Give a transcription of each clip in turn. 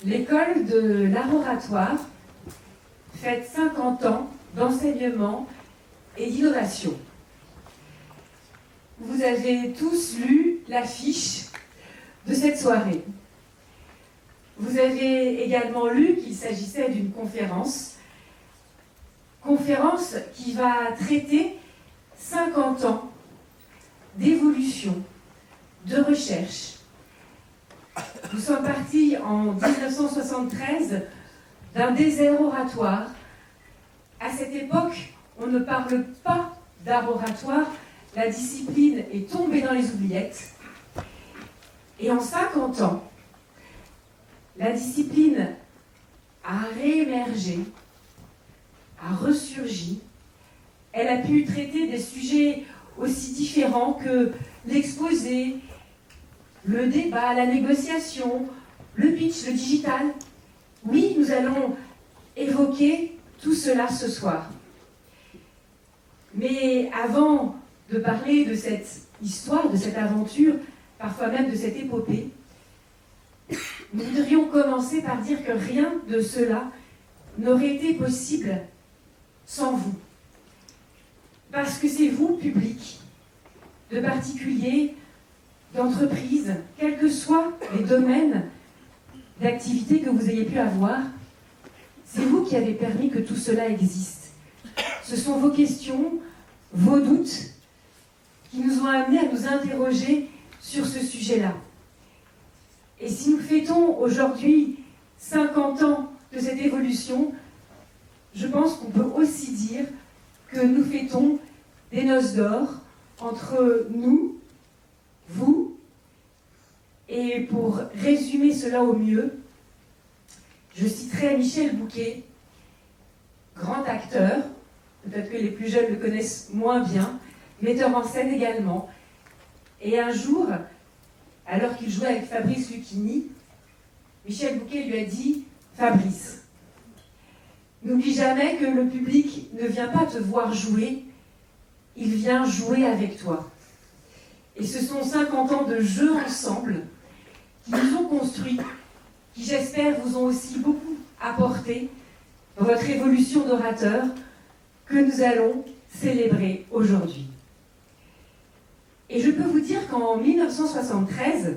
L'école de l'art oratoire fête 50 ans d'enseignement et d'innovation. Vous avez tous lu l'affiche de cette soirée. Vous avez également lu qu'il s'agissait d'une conférence qui va traiter 50 ans d'évolution, de recherche. Nous sommes partis en 1973 d'un désert oratoire. À cette époque, on ne parle pas d'art oratoire, la discipline est tombée dans les oubliettes. Et en 50 ans, la discipline a réémergé, a ressurgi. Elle a pu traiter des sujets aussi différents que l'exposé, le débat, la négociation, le pitch, le digital. Oui, nous allons évoquer tout cela ce soir. Mais avant de parler de cette histoire, de cette aventure, parfois même de cette épopée, nous voudrions commencer par dire que rien de cela n'aurait été possible sans vous. Parce que c'est vous, public, de particuliers, d'entreprises, quels que soient les domaines d'activité que vous ayez pu avoir, c'est vous qui avez permis que tout cela existe. Ce sont vos questions, vos doutes, qui nous ont amenés à nous interroger sur ce sujet-là. Et si nous fêtons aujourd'hui 50 ans de cette évolution, je pense qu'on peut aussi dire que nous fêtons des noces d'or entre nous, vous, et pour résumer cela au mieux, je citerai Michel Bouquet, grand acteur, peut-être que les plus jeunes le connaissent moins bien, metteur en scène également. Et un jour, alors qu'il jouait avec Fabrice Lucchini, Michel Bouquet lui a dit « Fabrice, n'oublie jamais que le public ne vient pas te voir jouer, il vient jouer avec toi. » Et ce sont 50 ans de jeu ensemble qui nous ont construits, qui j'espère vous ont aussi beaucoup apporté dans votre évolution d'orateur que nous allons célébrer aujourd'hui. Et je peux vous dire qu'en 1973,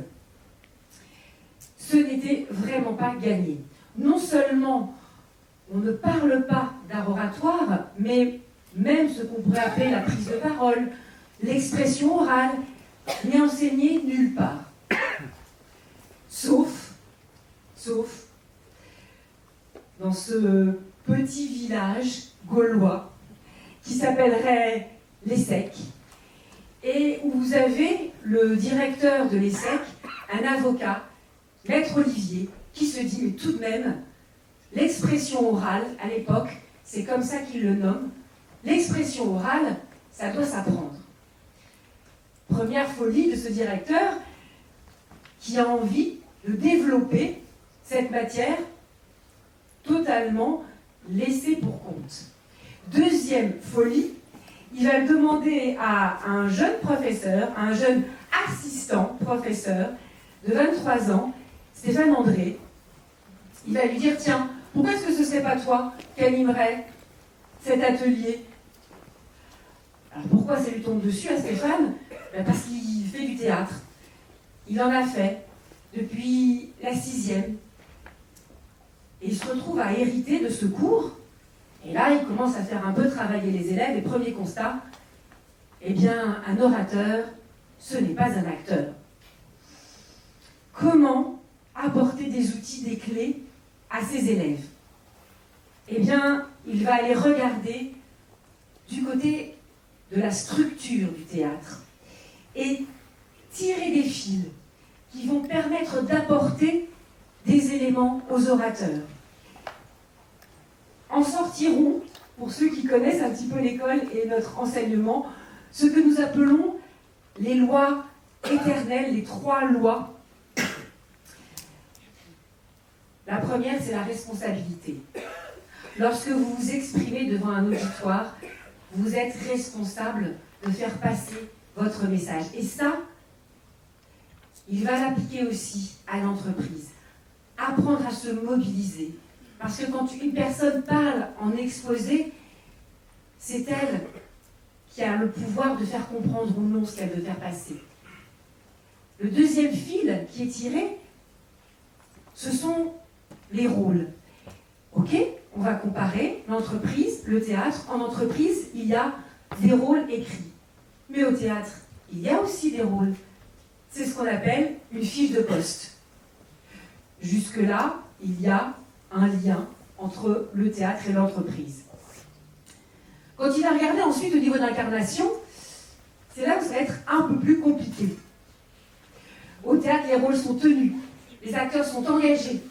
ce n'était vraiment pas gagné. Non seulement on ne parle pas d'art oratoire, mais même ce qu'on pourrait appeler la prise de parole, l'expression orale, n'est enseignée nulle part. Sauf dans ce petit village gaulois qui s'appellerait l'Essec, et où vous avez le directeur de l'Essec, un avocat, Maître Olivier, qui se dit, mais tout de même, l'expression orale, à l'époque, c'est comme ça qu'il le nomme, l'expression orale, ça doit s'apprendre. Première folie de ce directeur qui a envie de développer cette matière totalement laissée pour compte. Deuxième folie, il va demander à un jeune professeur, à un jeune assistant professeur de 23 ans, Stéphane André, il va lui dire, tiens, pourquoi est-ce que ce ne serait pas toi qui animerais cet atelier? Alors pourquoi ça lui tombe dessus à Stéphane? Parce qu'il fait du théâtre. Il en a fait depuis la 6e. Et il se retrouve à hériter de ce cours. Et là, il commence à faire un peu travailler les élèves. Et premier constat, eh bien, un orateur, ce n'est pas un acteur. Comment apporter des outils, des clés à ses élèves? Eh bien, il va aller regarder du côté de la structure du théâtre et tirer des fils qui vont permettre d'apporter des éléments aux orateurs. En sortiront, pour ceux qui connaissent un petit peu l'école et notre enseignement, ce que nous appelons les lois éternelles, les 3 lois. La première, c'est la responsabilité. Lorsque vous vous exprimez devant un auditoire, vous êtes responsable de faire passer votre message. Et ça, il va l'appliquer aussi à l'entreprise. apprendre à se mobiliser. Parce que quand une personne parle en exposé, c'est elle qui a le pouvoir de faire comprendre ou non ce qu'elle veut faire passer. Le deuxième fil qui est tiré, ce sont les rôles. Ok, on va comparer l'entreprise, le théâtre. En entreprise, il y a des rôles écrits. Mais au théâtre, il y a aussi des rôles. C'est ce qu'on appelle une fiche de poste. Jusque-là, il y a un lien entre le théâtre et l'entreprise. Quand il a regardé ensuite au niveau d'incarnation, c'est là où ça va être un peu plus compliqué. Au théâtre, les rôles sont tenus, les acteurs sont engagés.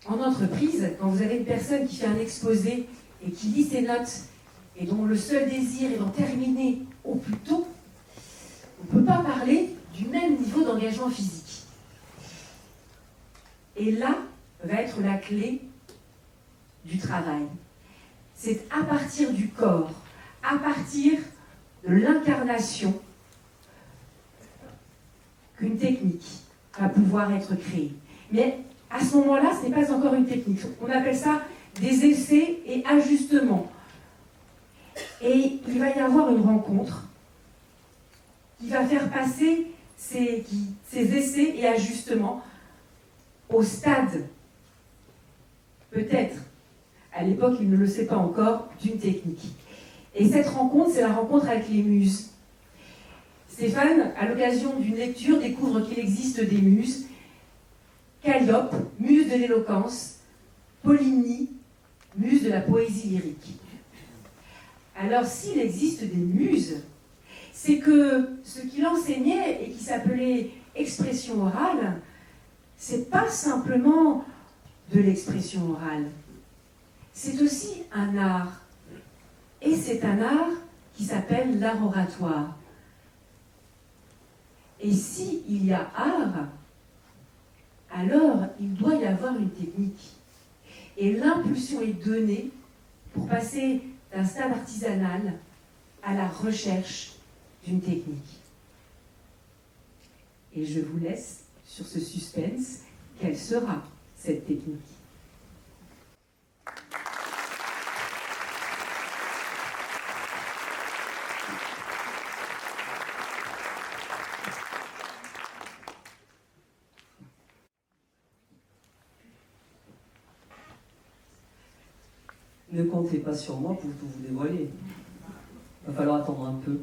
En entreprise, quand vous avez une personne qui fait un exposé et qui lit ses notes et dont le seul désir est d'en terminer au plus tôt, on ne peut pas parler du même niveau d'engagement physique. Et là va être la clé du travail. C'est à partir du corps, à partir de l'incarnation, qu'une technique va pouvoir être créée. Mais à ce moment-là, ce n'est pas encore une technique. On appelle ça des essais et ajustements. Et il va y avoir une rencontre qui va faire passer ces essais et ajustements au stade, peut-être, à l'époque il ne le sait pas encore, d'une technique. Et cette rencontre, c'est la rencontre avec les muses. Stéphane, à l'occasion d'une lecture, découvre qu'il existe des muses. Calliope, muse de l'éloquence, Polynie, muse de la poésie lyrique. Alors, s'il existe des muses, c'est que ce qu'il enseignait et qui s'appelait expression orale, c'est pas simplement de l'expression orale, c'est aussi un art. Et c'est un art qui s'appelle l'art oratoire. Et s'il y a art, alors il doit y avoir une technique. Et l'impulsion est donnée pour passer d'un stade artisanal à la recherche d'une technique. Et je vous laisse sur ce suspense. Quelle sera cette technique ? Ne comptez pas sur moi pour tout vous dévoiler. Il va falloir attendre un peu.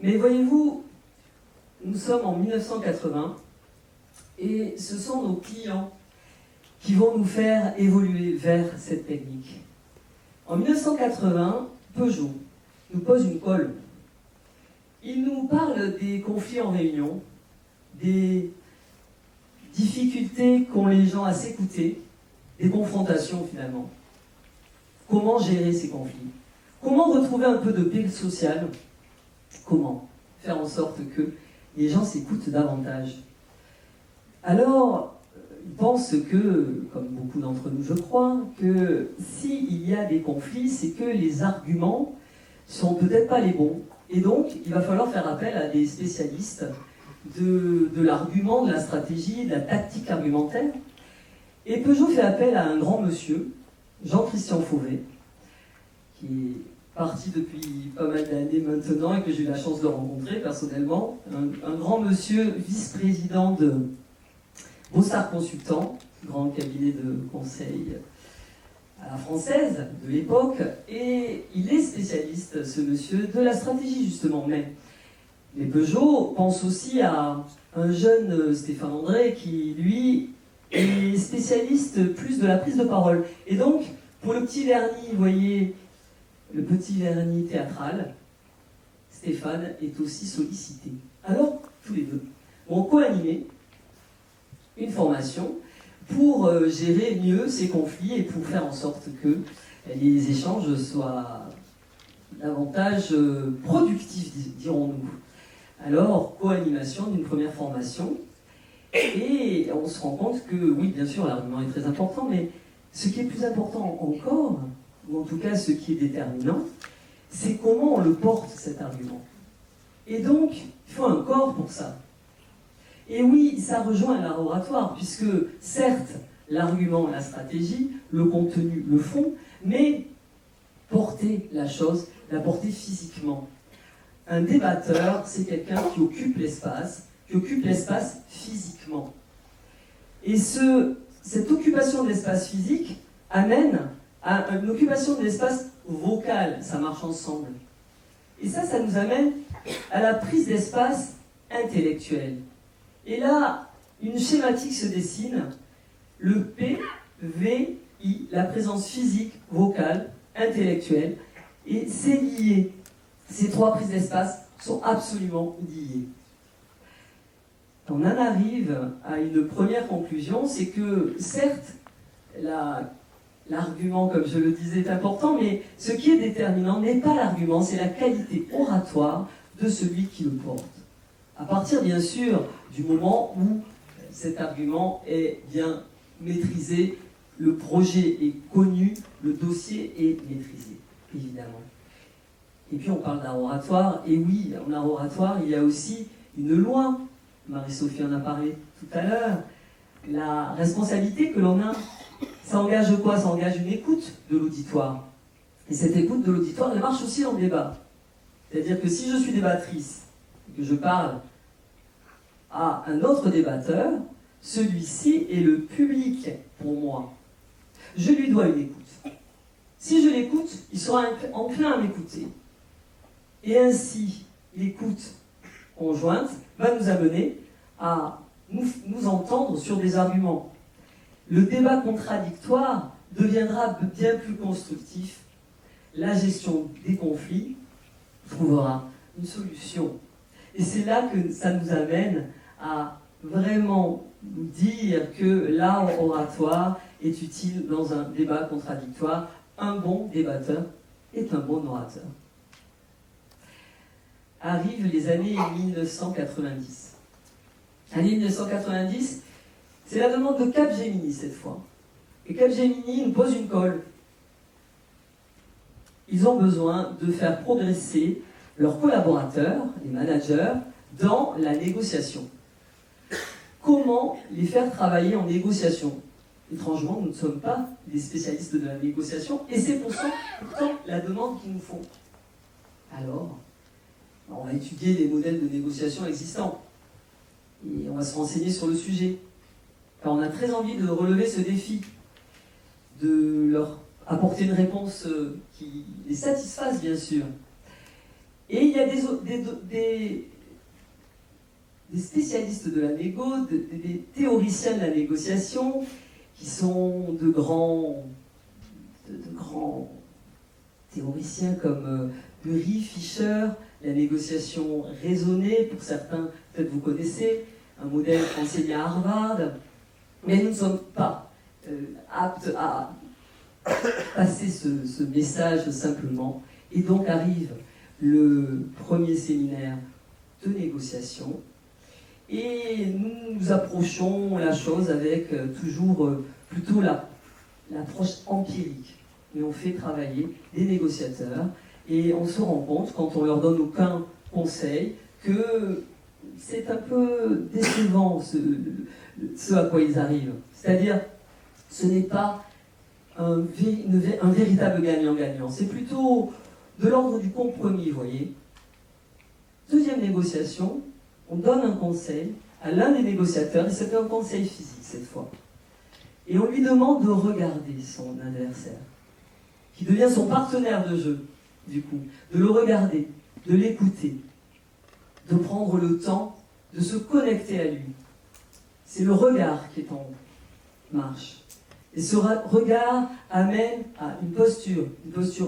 Mais voyez-vous, nous sommes en 1980 et ce sont nos clients qui vont nous faire évoluer vers cette technique. En 1980, Peugeot nous pose une colle. Il nous parle des conflits en réunion, des difficultés qu'ont les gens à s'écouter, des confrontations finalement. Comment gérer ces conflits? Comment retrouver un peu de paix sociale? Comment faire en sorte que les gens s'écoutent davantage? Alors, ils pensent que, comme beaucoup d'entre nous je crois, que s'il y a des conflits, c'est que les arguments sont peut-être pas les bons. Et donc, il va falloir faire appel à des spécialistes de l'argument, de la stratégie, de la tactique argumentaire. Et Peugeot fait appel à un grand monsieur, Jean-Christian Fauvet, qui est parti depuis pas mal d'années maintenant et que j'ai eu la chance de rencontrer personnellement. Un grand monsieur, vice-président de Bossard Consultant, grand cabinet de conseil à la française de l'époque, et il est spécialiste, ce monsieur, de la stratégie justement. Mais Peugeot pense aussi à un jeune Stéphane André qui, lui, est spécialiste plus de la prise de parole. Et donc, pour le petit vernis, vous voyez, le petit vernis théâtral, Stéphane est aussi sollicité. Alors, tous les deux ont co-animé une formation pour gérer mieux ces conflits et pour faire en sorte que les échanges soient davantage productifs, dirons-nous. Alors, co-animation d'une première formation. Et on se rend compte que, oui, bien sûr, l'argument est très important, mais ce qui est plus important encore, ou en tout cas ce qui est déterminant, c'est comment on le porte, cet argument. Et donc, il faut un corps pour ça. Et oui, ça rejoint l'art oratoire, puisque certes, l'argument, la stratégie, le contenu, le fond, mais porter la chose, la porter physiquement. Un débatteur, c'est quelqu'un qui occupe l'espace physiquement. Et cette occupation de l'espace physique amène à une occupation de l'espace vocal, ça marche ensemble. Et ça nous amène à la prise d'espace intellectuel. Et là, une schématique se dessine, le PVI, la présence physique, vocale, intellectuelle, et c'est lié. Ces trois prises d'espace sont absolument liées. On en arrive à une première conclusion, c'est que certes, l'argument, comme je le disais, est important, mais ce qui est déterminant n'est pas l'argument, c'est la qualité oratoire de celui qui le porte. À partir, bien sûr, du moment où cet argument est bien maîtrisé, le projet est connu, le dossier est maîtrisé, évidemment. Et puis on parle d'art oratoire, et oui, en art oratoire, il y a aussi une loi. Marie-Sophie en a parlé tout à l'heure. La responsabilité que l'on a, ça engage quoi? Ça engage une écoute de l'auditoire. Et cette écoute de l'auditoire, elle marche aussi dans le débat. C'est-à-dire que si je suis débattrice, et que je parle à un autre débatteur, celui-ci est le public pour moi. Je lui dois une écoute. Si je l'écoute, il sera enclin à m'écouter. Et ainsi, l'écoute conjointe va nous amener à nous entendre sur des arguments. Le débat contradictoire deviendra bien plus constructif. La gestion des conflits trouvera une solution. Et c'est là que ça nous amène à vraiment nous dire que l'art oratoire est utile dans un débat contradictoire. Un bon débatteur est un bon orateur. Arrivent les années 1990. Année 1990, c'est la demande de Capgemini cette fois. Et Capgemini nous pose une colle. Ils ont besoin de faire progresser leurs collaborateurs, les managers, dans la négociation. Comment les faire travailler en négociation? Étrangement, nous ne sommes pas des spécialistes de la négociation, et c'est pourtant la demande qu'ils nous font. Alors, on va étudier les modèles de négociation existants, et on va se renseigner sur le sujet. Car on a très envie de relever ce défi, de leur apporter une réponse qui les satisfasse, bien sûr. Et il y a des spécialistes de la négo, des théoriciens de la négociation, qui sont de grands théoriciens comme Burry, Fischer, la négociation raisonnée, pour certains, peut-être vous connaissez, un modèle enseigné à Harvard, mais nous ne sommes pas aptes à passer ce message simplement. Et donc arrive le premier séminaire de négociation, et nous approchons la chose avec toujours plutôt l'approche empirique. Et on fait travailler des négociateurs, et on se rend compte, quand on leur donne aucun conseil, que c'est un peu décevant ce à quoi ils arrivent. C'est-à-dire, ce n'est pas un véritable gagnant-gagnant. C'est plutôt de l'ordre du compromis, vous voyez. Deuxième négociation, on donne un conseil à l'un des négociateurs, et c'est un conseil physique cette fois. Et on lui demande de regarder son adversaire, qui devient son partenaire de jeu, du coup, de le regarder, de l'écouter, de prendre le temps de se connecter à lui. C'est le regard qui est en marche. Et ce regard amène à une posture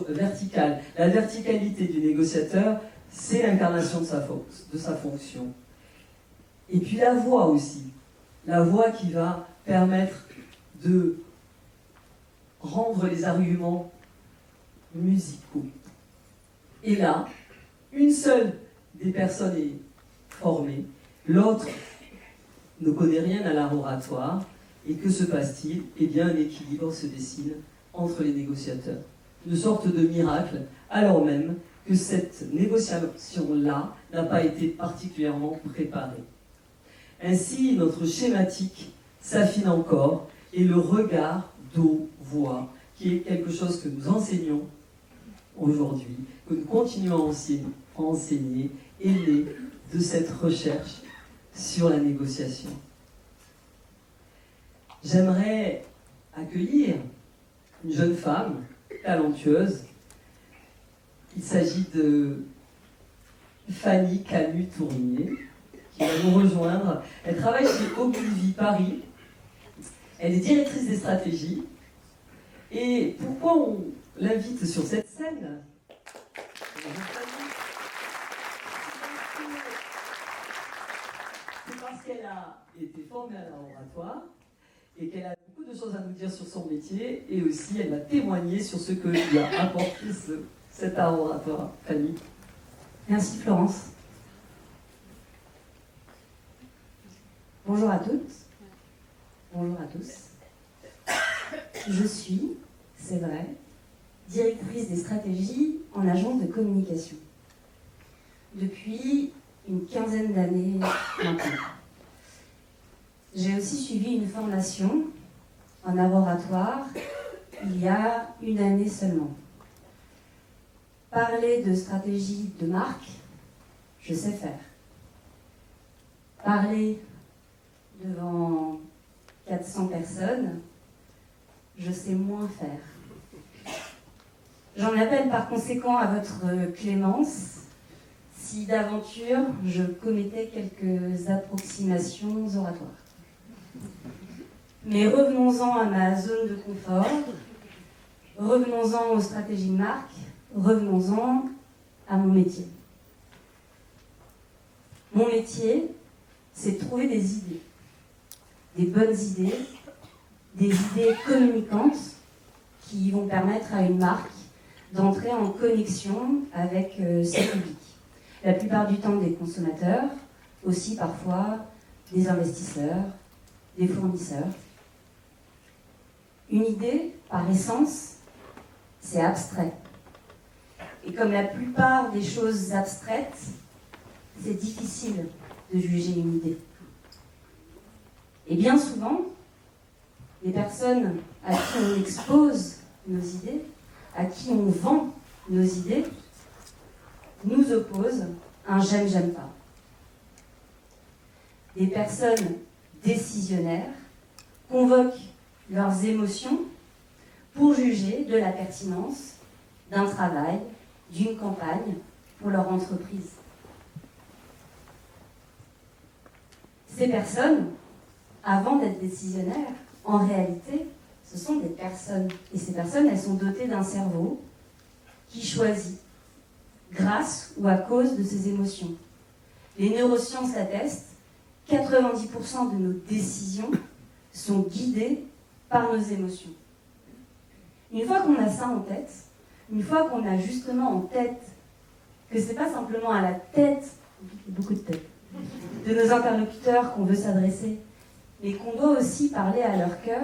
verticale. La verticalité du négociateur, c'est l'incarnation de sa fonction. Et puis la voix aussi. La voix qui va permettre de rendre les arguments musicaux. Et là, une seule des personnes est formée, l'autre ne connaît rien à l'art oratoire, et que se passe-t-il? Eh bien, un équilibre se dessine entre les négociateurs. Une sorte de miracle, alors même que cette négociation-là n'a pas été particulièrement préparée. Ainsi, notre schématique s'affine encore et le regard d'eau-voix, qui est quelque chose que nous enseignons aujourd'hui, que nous continuons à enseigner, est né de cette recherche sur la négociation. J'aimerais accueillir une jeune femme talentueuse. Il s'agit de Fanny Camus-Tournier, qui va nous rejoindre. Elle travaille chez Ogilvy Paris. Elle est directrice des stratégies. Et pourquoi on l'invite sur cette scène? C'est parce qu'elle a été formée à l'oratoire et qu'elle a beaucoup de choses à nous dire sur son métier, et aussi elle va témoigner sur ce que lui a apporté cet art oratoire. Fanny. Merci Florence. Bonjour à toutes. Bonjour à tous. Je suis, c'est vrai, directrice des stratégies en agence de communication. Depuis une quinzaine d'années maintenant. J'ai aussi suivi une formation en art oratoire il y a une année seulement. Parler de stratégie de marque, je sais faire. Parler devant 400 personnes, je sais moins faire. J'en appelle par conséquent à votre clémence si d'aventure je commettais quelques approximations oratoires. Mais revenons-en à ma zone de confort, revenons-en aux stratégies de marque, revenons-en à mon métier. Mon métier, c'est de trouver des idées, des bonnes idées, des idées communicantes qui vont permettre à une marque d'entrer en connexion avec ses publics. La plupart du temps des consommateurs, aussi parfois des investisseurs, des fournisseurs. Une idée, par essence, c'est abstrait. Et comme la plupart des choses abstraites, c'est difficile de juger une idée. Et bien souvent, les personnes à qui on expose nos idées, à qui on vend nos idées, nous opposent un j'aime pas. Des personnes décisionnaires convoquent leurs émotions pour juger de la pertinence d'un travail, d'une campagne pour leur entreprise. Ces personnes, avant d'être décisionnaires, en réalité, ce sont des personnes. Et ces personnes, elles sont dotées d'un cerveau qui choisit, grâce ou à cause de ses émotions. Les neurosciences l'attestent, 90% de nos décisions sont guidées par nos émotions. Une fois qu'on a ça en tête, une fois qu'on a justement en tête que c'est pas simplement à la tête, beaucoup de tête, de nos interlocuteurs qu'on veut s'adresser, mais qu'on doit aussi parler à leur cœur,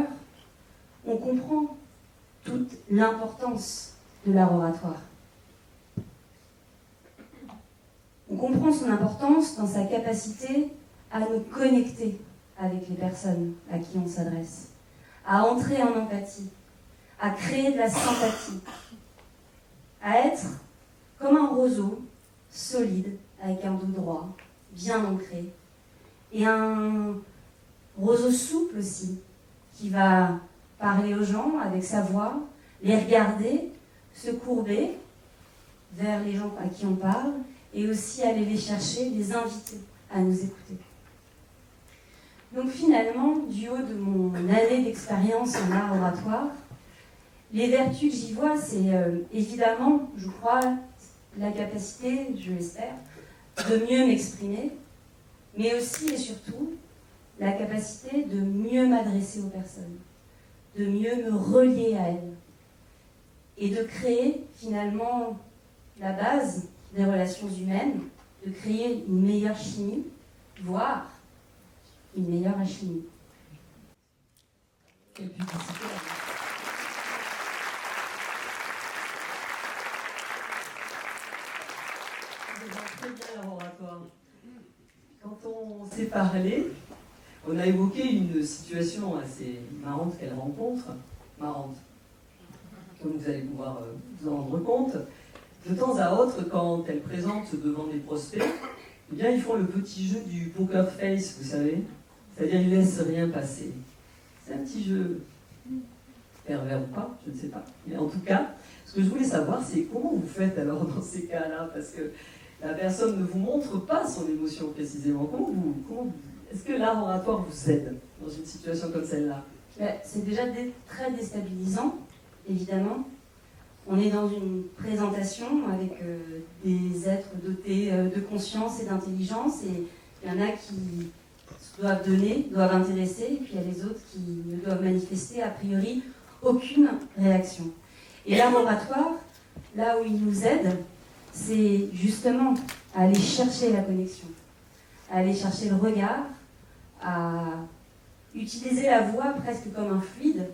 on comprend toute l'importance de l'art oratoire. On comprend son importance dans sa capacité à nous connecter avec les personnes à qui on s'adresse, à entrer en empathie, à créer de la sympathie, à être comme un roseau solide, avec un dos droit, bien ancré, et un roseau souple aussi, qui va parler aux gens avec sa voix, les regarder, se courber vers les gens à qui on parle, et aussi aller les chercher, les inviter à nous écouter. Donc finalement, du haut de mon année d'expérience en art oratoire, les vertus que j'y vois, c'est évidemment, je crois, la capacité, je l'espère, de mieux m'exprimer, mais aussi et surtout la capacité de mieux m'adresser aux personnes, de mieux me relier à elles, et de créer finalement la base des relations humaines, de créer une meilleure chimie, voire une meilleure alchimie. Quelle publicité. Très bien l'oratoire. Quand on s'est parlé, On a évoqué une situation assez marrante qu'elle rencontre. Marrante. Comme vous allez pouvoir vous en rendre compte. De temps à autre, quand elle présente devant des prospects, eh bien, ils font le petit jeu du poker face, vous savez. C'est-à-dire, ils ne laissent rien passer. C'est un petit jeu pervers ou pas, je ne sais pas. Mais en tout cas, ce que je voulais savoir, c'est comment vous faites alors dans ces cas-là, parce que la personne ne vous montre pas son émotion précisément. Est-ce que l'art oratoire vous aide dans une situation comme celle-là? C'est déjà très déstabilisant, évidemment. On est dans une présentation avec des êtres dotés de conscience et d'intelligence, et il y en a qui doivent donner, doivent intéresser, et puis il y a les autres qui ne doivent manifester a priori aucune réaction. Et l'art oratoire, là où il nous aide, c'est justement à aller chercher la connexion, à aller chercher le regard, à utiliser la voix presque comme un fluide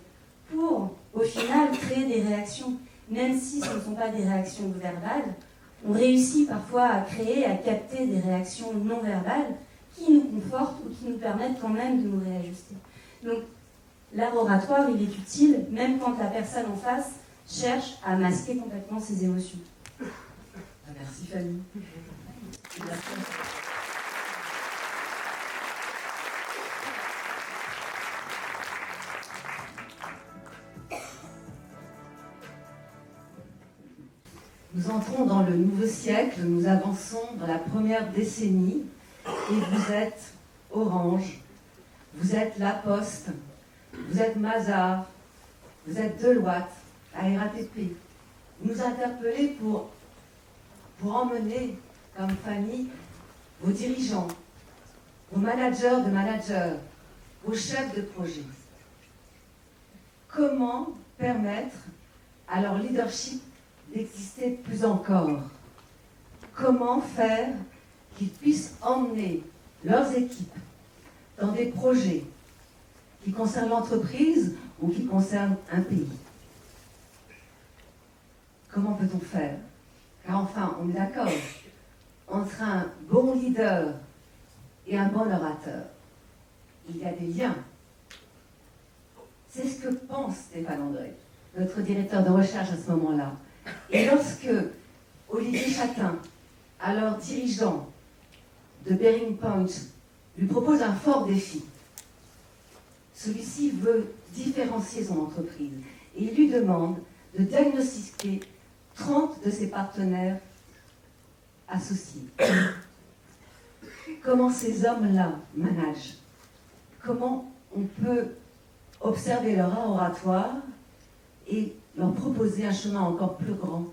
pour, au final, créer des réactions. Même si ce ne sont pas des réactions verbales, on réussit parfois à créer, à capter des réactions non verbales qui nous confortent ou qui nous permettent quand même de nous réajuster. Donc, l'art oratoire, il est utile même quand la personne en face cherche à masquer complètement ses émotions. Merci Fanny. Nous entrons dans le nouveau siècle, nous avançons dans la première décennie et vous êtes Orange, vous êtes La Poste, vous êtes Mazars, vous êtes Deloitte, la RATP. Vous nous interpellez pour emmener, comme Fanny, vos dirigeants, vos managers de managers, vos chefs de projet. Comment permettre à leur leadership d'exister plus encore? Comment faire qu'ils puissent emmener leurs équipes dans des projets qui concernent l'entreprise ou qui concernent un pays? Comment peut-on faire? Car enfin, on est d'accord, entre un bon leader et un bon orateur, il y a des liens. C'est ce que pense Stéphane André, notre directeur de recherche à ce moment-là. Et lorsque Olivier Chatin, alors dirigeant de Bearing Point, lui propose un fort défi, celui-ci veut différencier son entreprise et il lui demande de diagnostiquer 30 de ses partenaires associés. Comment ces hommes-là managent? Comment on peut observer leur art oratoire et leur proposer un chemin encore plus grand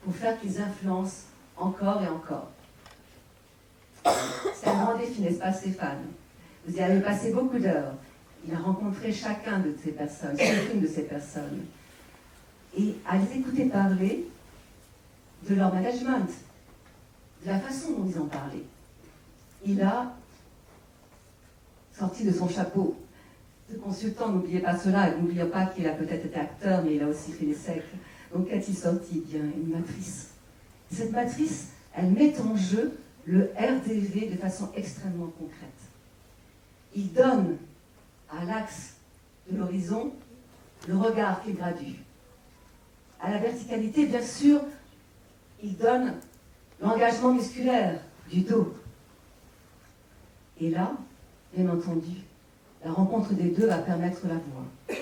pour faire qu'ils influencent encore et encore? C'est un grand défi, n'est-ce pas Stéphane? Vous y avez passé beaucoup d'heures. Il a rencontré chacune de ces personnes. Et à les écouter parler de leur management, de la façon dont ils en parlaient, il a sorti de son chapeau de consultant, n'oubliez pas cela, et n'oubliez pas qu'il a peut-être été acteur, mais il a aussi fait des siècles. Donc qu'a-t-il sorti? Bien, une matrice. Cette matrice, elle met en jeu le RDV de façon extrêmement concrète. Il donne à l'axe de l'horizon le regard qu'il gradue. À la verticalité, bien sûr, il donne l'engagement musculaire du dos. Et là, bien entendu, la rencontre des deux va permettre la voix.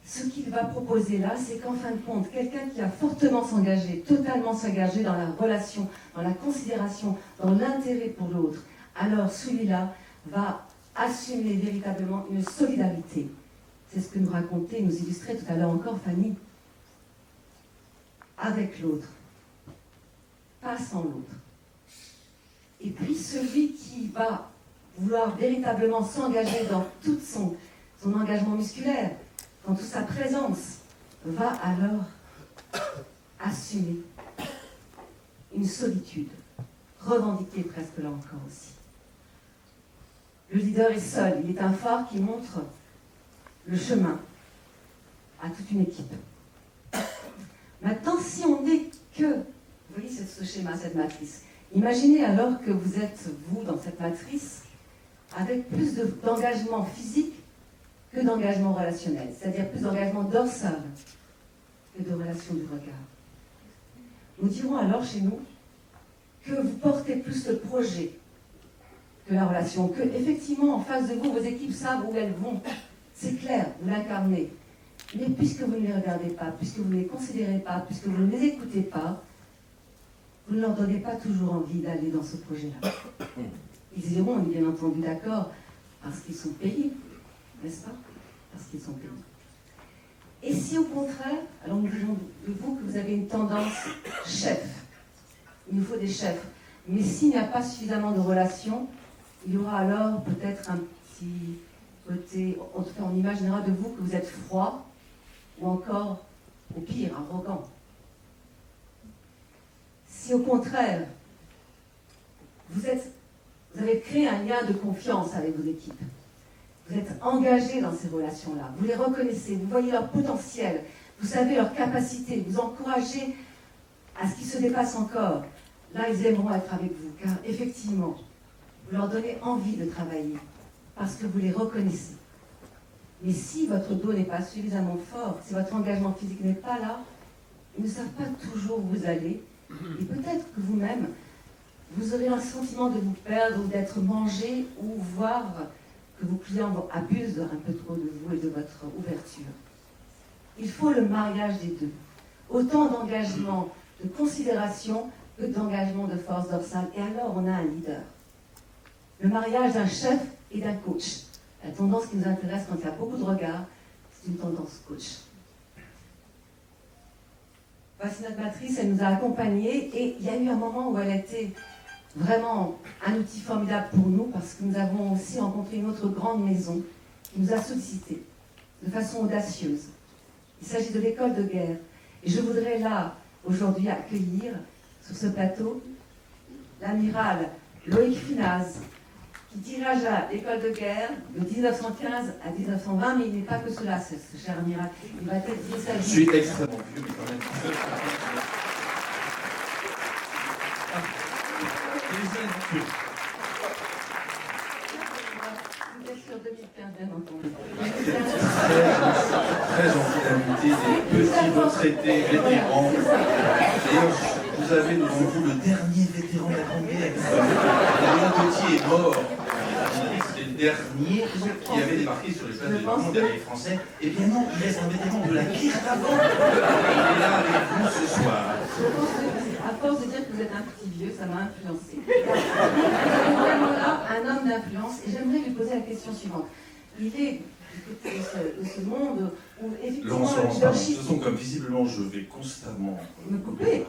Ce qu'il va proposer là, c'est qu'en fin de compte, quelqu'un qui a fortement s'engagé, totalement s'engagé dans la relation, dans la considération, dans l'intérêt pour l'autre, alors celui-là va assumer véritablement une solidarité. C'est ce que nous racontait, nous illustrait tout à l'heure encore Fanny. Avec l'autre, pas sans l'autre. Et puis celui qui va vouloir véritablement s'engager dans tout son engagement musculaire, dans toute sa présence, va alors assumer une solitude, revendiquée presque là encore aussi. Le leader est seul, il est un phare qui montre le chemin à toute une équipe. Maintenant, si on n'est que, vous voyez ce schéma, cette matrice, imaginez alors que vous êtes, vous, dans cette matrice, avec plus d'engagement physique que d'engagement relationnel, c'est-à-dire plus d'engagement dorsal que de relation du regard. Nous dirons alors chez nous que vous portez plus le projet que la relation, que effectivement en face de vous, vos équipes savent où elles vont. C'est clair, vous l'incarnez. Mais puisque vous ne les regardez pas, puisque vous ne les considérez pas, puisque vous ne les écoutez pas, vous ne leur donnez pas toujours envie d'aller dans ce projet-là. Ils iront, on est bien entendu d'accord, parce qu'ils sont payés, n'est-ce pas? Parce qu'ils sont payés. Et si au contraire, alors nous disons de vous que vous avez une tendance chef, il nous faut des chefs, mais s'il n'y a pas suffisamment de relations, il y aura alors peut-être un petit côté, en tout cas on imaginera de vous que vous êtes froid, ou encore, au pire, arrogant. Si au contraire, vous avez créé un lien de confiance avec vos équipes, vous êtes engagé dans ces relations-là, vous les reconnaissez, vous voyez leur potentiel, vous savez leur capacité, vous encouragez à ce qu'ils se dépassent encore, là ils aimeront être avec vous, car effectivement, vous leur donnez envie de travailler, parce que vous les reconnaissez. Mais si votre dos n'est pas suffisamment fort, si votre engagement physique n'est pas là, ils ne savent pas toujours où vous allez, et peut-être que vous-même, vous aurez un sentiment de vous perdre ou d'être mangé, ou voir que vos clients abusent un peu trop de vous et de votre ouverture. Il faut le mariage des deux. Autant d'engagement, de considération que d'engagement de force dorsale. Et alors, on a un leader. Le mariage d'un chef et d'un coach. La tendance qui nous intéresse quand il y a beaucoup de regards, c'est une tendance coach. Voici notre matrice, elle nous a accompagnés et il y a eu un moment où elle a été vraiment un outil formidable pour nous parce que nous avons aussi rencontré une autre grande maison qui nous a sollicité de façon audacieuse. Il s'agit de l'école de guerre. Et je voudrais là, aujourd'hui, accueillir sur ce plateau l'amiral Loïc Finaz, qui dirigea l'école de guerre de 1915 à 1920, mais il n'est pas que cela, ce cher amiral. Il va être dire sa vie. Je suis extrêmement vieux, mais quand même. Vous êtes sur 2015, bien entendu. Très gentil d'inviter des petits retraités vétérans. D'ailleurs, vous avez devant vous le dernier vétéran de la Grande Guerre. Léon Gauthier est mort. C'était le dernier qui avait débarqué sur les places de Lyon, le dernier français. Eh bien non, il reste un vétéran de la guerre d'avant. Il est là avec vous ce soir. À force de dire que vous êtes un petit vieux, ça m'a influencé. Vraiment là, un homme d'influence, et j'aimerais lui poser la question suivante. Il est du côté de ce monde où effectivement Laurence, le leadership... de toute façon, comme visiblement je vais constamment me couper.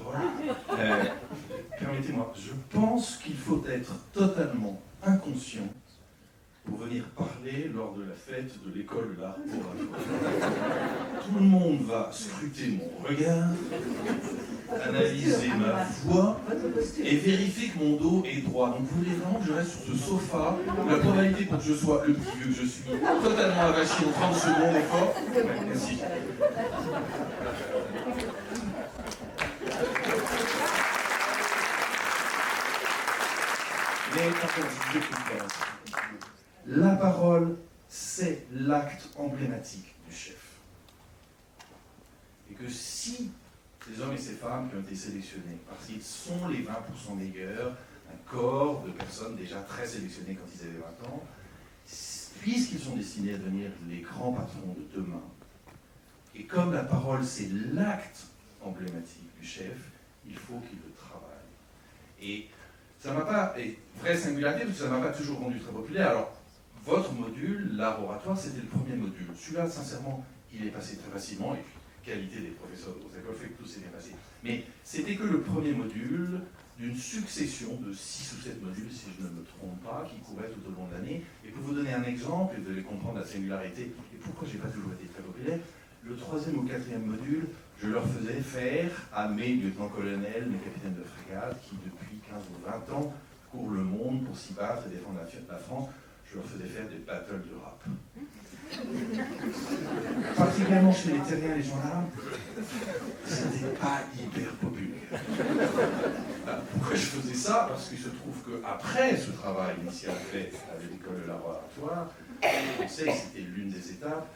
Permettez-moi, je pense qu'il faut être totalement inconscient pour venir parler lors de la fête de l'école de l'art oratoire. Tout le monde va scruter mon regard, analyser ma voix et vérifier que mon dos est droit. Donc vous voulez vraiment que je reste sur ce sofa où la probabilité pour que je sois le petit vieux que je suis totalement avachi en 30 secondes est forte. Ouais, merci. Mais par contre, je vous explique. La parole, c'est l'acte emblématique du chef. Et que si ces hommes et ces femmes qui ont été sélectionnés, parce qu'ils sont les 20% meilleurs, un corps de personnes déjà très sélectionnées quand ils avaient 20 ans, puisqu'ils sont destinés à devenir les grands patrons de demain, et comme la parole, c'est l'acte emblématique du chef, il faut qu'il le travaille. Et ça m'a pas, et vraie singularité, parce que ça ne m'a pas toujours rendu très populaire. Alors, votre module, l'art oratoire, c'était le premier module. Celui-là, sincèrement, il est passé très facilement, et puis, qualité des professeurs aux écoles fait que tout s'est bien passé. Mais c'était que le premier module d'une succession de 6 ou 7 modules, si je ne me trompe pas, qui couraient tout au long de l'année. Et pour vous donner un exemple, et vous allez comprendre la singularité, et pourquoi je n'ai pas toujours été très populaire, le 3e ou 4e module, je leur faisais faire à mes lieutenants-colonels, mes capitaines de frégate, qui depuis 15 ou 20 ans courent le monde pour s'y battre et défendre la France, je leur faisais faire des battles de rap. Particulièrement chez les terriens et les gendarmes, c'était pas hyper populaire. Pourquoi je faisais ça parce qu'il se trouve qu'après ce travail initial fait avec l'école de l'art oratoire, on sait que c'était l'une des étapes,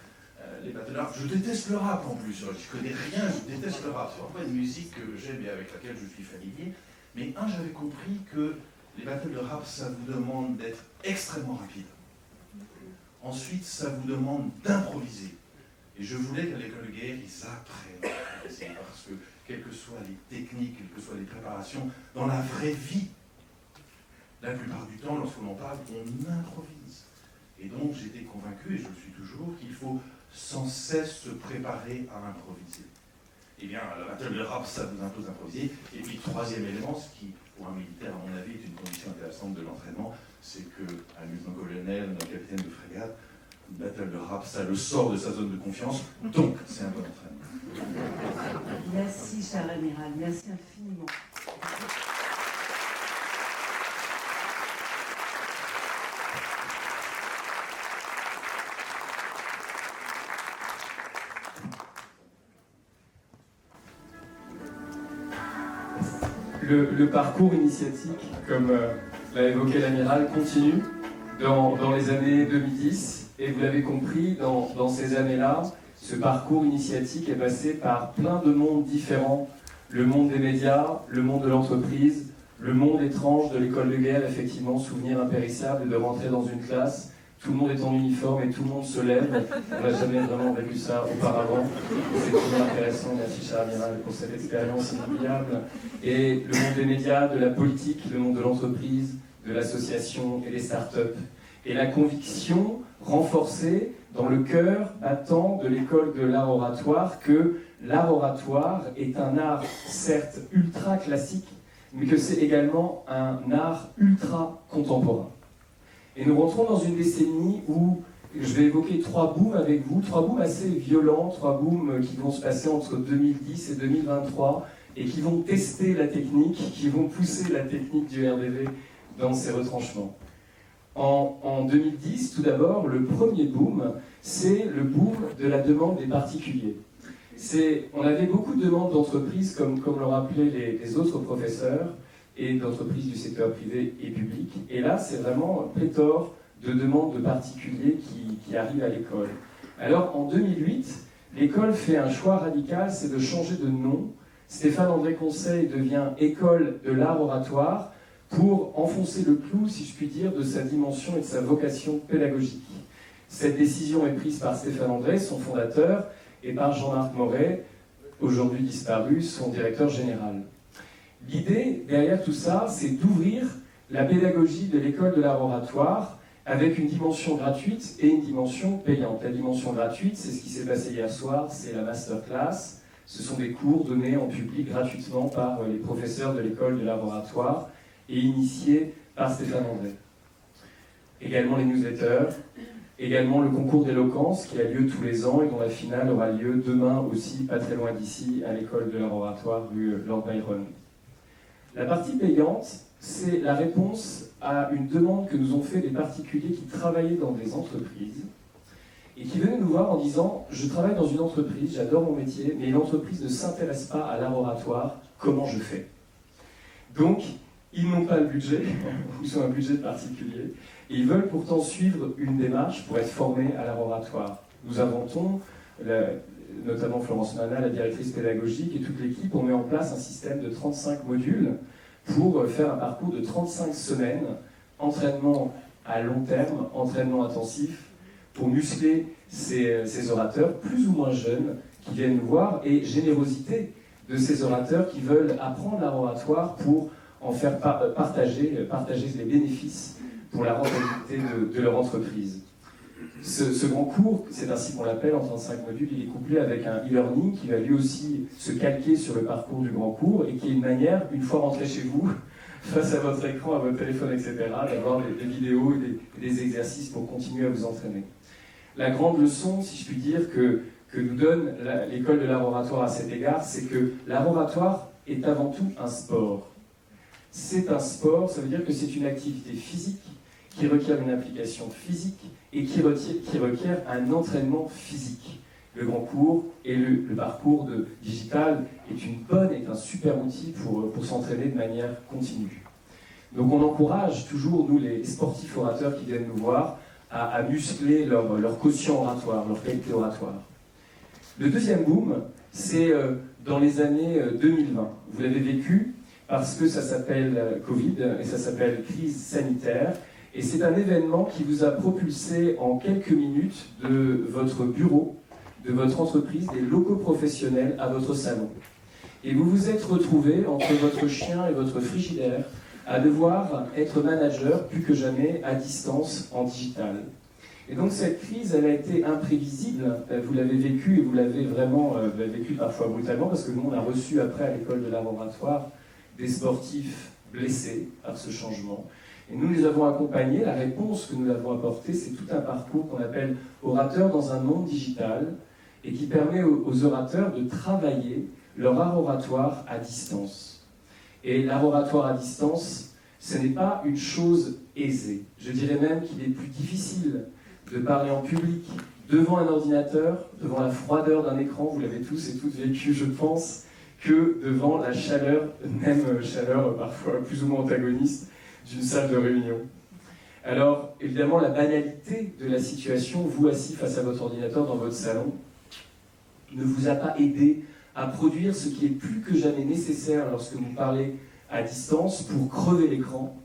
les battles de rap, je déteste le rap en plus, je connais rien, je déteste le rap, c'est pas une musique que j'aime et avec laquelle je suis familier, mais j'avais compris que les battles de rap, ça vous demande d'être extrêmement rapide. Ensuite, ça vous demande d'improviser. Et je voulais qu'à l'école de guerre, ils apprennent à improviser, parce que quelles que soient les techniques, quelles que soient les préparations, dans la vraie vie, la plupart du temps, lorsqu'on en parle, on improvise. Et donc, j'étais convaincu, et je le suis toujours, qu'il faut sans cesse se préparer à improviser. Eh bien, la battle de rap, ça vous impose d'improviser. Et puis, troisième élément, ce qui, pour un militaire, à mon avis, est une condition intéressante de l'entraînement, c'est qu'un lieutenant-colonel, un capitaine de frégate, une battle de rap, ça le sort de sa zone de confiance, donc c'est un bon entraînement. Merci, cher amiral, merci infiniment. Le parcours initiatique, comme l'a évoqué l'amiral, continue dans les années 2010. Et vous l'avez compris, dans ces années-là, ce parcours initiatique est passé par plein de mondes différents. Le monde des médias, le monde de l'entreprise, le monde étrange de l'école de guerre, effectivement, souvenir impérissable de rentrer dans une classe. Tout le monde est en uniforme et tout le monde se lève. On n'a jamais vraiment vécu ça auparavant. C'est toujours intéressant. Merci, cher amiral, pour cette expérience inoubliable. Et le monde des médias, de la politique, le monde de l'entreprise, de l'association et des startups. Et la conviction renforcée dans le cœur battant de l'école de l'art oratoire que l'art oratoire est un art certes ultra classique, mais que c'est également un art ultra contemporain. Et nous rentrons dans une décennie où je vais évoquer 3 booms avec vous, 3 booms assez violents, 3 booms qui vont se passer entre 2010 et 2023 et qui vont tester la technique, qui vont pousser la technique du RDV dans ses retranchements. En 2010, tout d'abord, le premier boom, c'est le boom de la demande des particuliers. On avait beaucoup de demandes d'entreprises, comme le rappelaient les autres professeurs, et d'entreprises du secteur privé et public. Et là, c'est vraiment pléthore de demandes de particuliers qui arrivent à l'école. Alors, en 2008, l'école fait un choix radical, c'est de changer de nom. Stéphane-André Conseil devient École de l'art oratoire pour enfoncer le clou, si je puis dire, de sa dimension et de sa vocation pédagogique. Cette décision est prise par Stéphane-André, son fondateur, et par Jean-Marc Moret, aujourd'hui disparu, son directeur général. L'idée derrière tout ça, c'est d'ouvrir la pédagogie de l'école de l'art oratoire avec une dimension gratuite et une dimension payante. La dimension gratuite, c'est ce qui s'est passé hier soir, c'est la masterclass. Ce sont des cours donnés en public gratuitement par les professeurs de l'école de l'art oratoire et initiés par Stéphane André. Également les newsletters, également le concours d'éloquence qui a lieu tous les ans et dont la finale aura lieu demain aussi, pas très loin d'ici, à l'école de l'art oratoire rue Lord Byron. La partie payante, c'est la réponse à une demande que nous ont fait des particuliers qui travaillaient dans des entreprises et qui venaient nous voir en disant « Je travaille dans une entreprise, j'adore mon métier, mais l'entreprise ne s'intéresse pas à l'art oratoire, comment je fais ?» Donc, ils n'ont pas le budget, ou ont un budget particulier, et ils veulent pourtant suivre une démarche pour être formés à l'art oratoire. Nous inventons, notamment Florence Mana, la directrice pédagogique, et toute l'équipe, on met en place un système de 35 modules pour faire un parcours de 35 semaines, entraînement à long terme, entraînement intensif, pour muscler ces orateurs plus ou moins jeunes qui viennent nous voir, et générosité de ces orateurs qui veulent apprendre l'art oratoire pour en faire partager les bénéfices pour la rentabilité de leur entreprise. Ce grand cours, c'est ainsi qu'on l'appelle, en 35 modules, il est couplé avec un e-learning qui va lui aussi se calquer sur le parcours du grand cours et qui est une manière, une fois rentré chez vous, face à votre écran, à votre téléphone, etc., d'avoir des vidéos et des exercices pour continuer à vous entraîner. La grande leçon, si je puis dire, que nous donne l'école de l'art oratoire à cet égard, c'est que l'art oratoire est avant tout un sport. C'est un sport, ça veut dire que c'est une activité physique qui requiert une application physique et qui requiert un entraînement physique. Le grand cours et le parcours digital est un super outil pour s'entraîner de manière continue. Donc on encourage toujours, nous, les sportifs orateurs qui viennent nous voir, à muscler leur quotient oratoire, leur qualité oratoire. Le deuxième boom, c'est dans les années 2020. Vous l'avez vécu parce que ça s'appelle Covid et ça s'appelle crise sanitaire. Et c'est un événement qui vous a propulsé en quelques minutes de votre bureau, de votre entreprise, des locaux professionnels à votre salon. Et vous vous êtes retrouvé entre votre chien et votre frigidaire à devoir être manager plus que jamais à distance en digital. Et donc cette crise, elle a été imprévisible. Vous l'avez vécu et vous l'avez vraiment vécu parfois brutalement parce que nous, on a reçu après à l'école de l'art oratoire des sportifs blessés par ce changement. Et nous les avons accompagnés. La réponse que nous avons apportée, c'est tout un parcours qu'on appelle orateur dans un monde digital et qui permet aux orateurs de travailler leur art oratoire à distance. Et l'art oratoire à distance, ce n'est pas une chose aisée. Je dirais même qu'il est plus difficile de parler en public, devant un ordinateur, devant la froideur d'un écran, vous l'avez tous et toutes vécu, je pense, que devant la chaleur, même chaleur parfois plus ou moins antagoniste, d'une salle de réunion. Alors, évidemment, la banalité de la situation, vous assis face à votre ordinateur dans votre salon, ne vous a pas aidé à produire ce qui est plus que jamais nécessaire lorsque vous parlez à distance pour crever l'écran.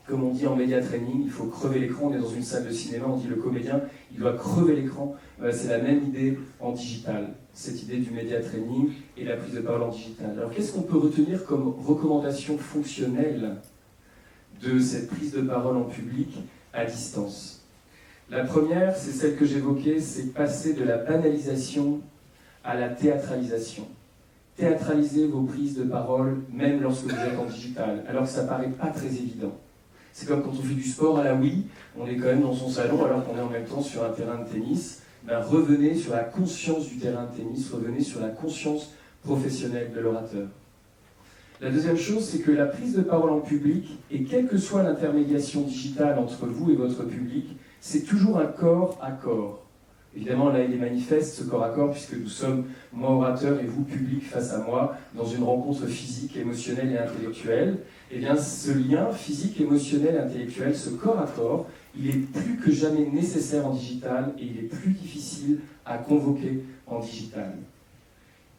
Comme on dit en média training, il faut crever l'écran. On est dans une salle de cinéma, on dit le comédien, il doit crever l'écran. C'est la même idée en digital, cette idée du média training et la prise de parole en digital. Alors qu'est-ce qu'on peut retenir comme recommandation fonctionnelle de cette prise de parole en public à distance? La première, c'est celle que j'évoquais, c'est passer de la banalisation à la théâtralisation. Théâtraliser vos prises de parole, même lorsque vous êtes en digital, alors que ça paraît pas très évident. C'est comme quand on fait du sport à la Wii, on est quand même dans son salon alors qu'on est en même temps sur un terrain de tennis. Ben, revenez sur la conscience du terrain de tennis, revenez sur la conscience professionnelle de l'orateur. La deuxième chose, c'est que la prise de parole en public, et quelle que soit l'intermédiation digitale entre vous et votre public, c'est toujours un corps à corps. Évidemment, là, il est manifeste, ce corps à corps, puisque nous sommes, moi orateur et vous public face à moi, dans une rencontre physique, émotionnelle et intellectuelle. Eh bien, ce lien physique, émotionnel et intellectuel, ce corps à corps, il est plus que jamais nécessaire en digital et il est plus difficile à convoquer en digital.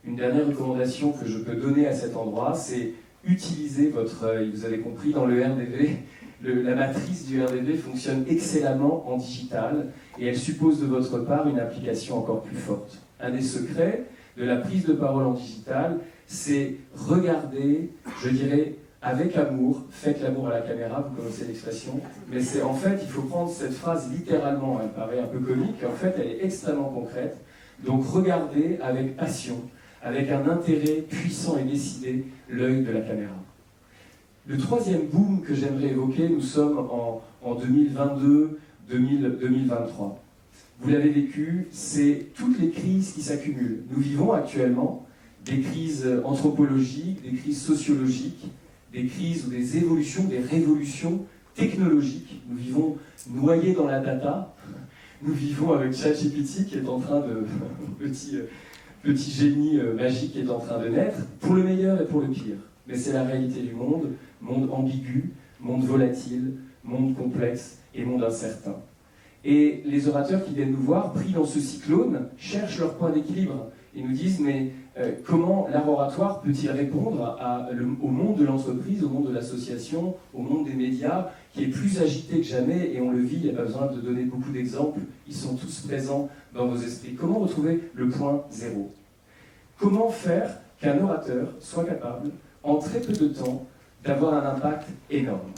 Une dernière recommandation que je peux donner à cet endroit, c'est utiliser votre œil. Vous avez compris, dans le RDV, la matrice du RDV fonctionne excellemment en digital et elle suppose de votre part une application encore plus forte. Un des secrets de la prise de parole en digital, c'est regarder, je dirais, avec amour, faites l'amour à la caméra, vous connaissez l'expression, mais c'est en fait, il faut prendre cette phrase littéralement, elle paraît un peu comique, en fait elle est extrêmement concrète, donc regardez avec passion, avec un intérêt puissant et décidé, l'œil de la caméra. Le troisième boom que j'aimerais évoquer, nous sommes en 2022-2023. Vous l'avez vécu, c'est toutes les crises qui s'accumulent. Nous vivons actuellement des crises anthropologiques, des crises sociologiques, des crises ou des évolutions, des révolutions technologiques. Nous vivons noyés dans la data. Nous vivons avec ChatGPT qui est en train de... petit génie magique qui est en train de naître, pour le meilleur et pour le pire. Mais c'est la réalité du monde, monde ambigu, monde volatile, monde complexe et monde incertain. Et les orateurs qui viennent nous voir, pris dans ce cyclone, cherchent leur point d'équilibre et nous disent mais comment l'art oratoire peut-il répondre au monde de l'entreprise, au monde de l'association, au monde des médias, qui est plus agité que jamais, et on le vit, il n'y a pas besoin de donner beaucoup d'exemples, ils sont tous présents dans vos esprits. Comment retrouver le point zéro? Comment faire qu'un orateur soit capable, en très peu de temps, d'avoir un impact énorme?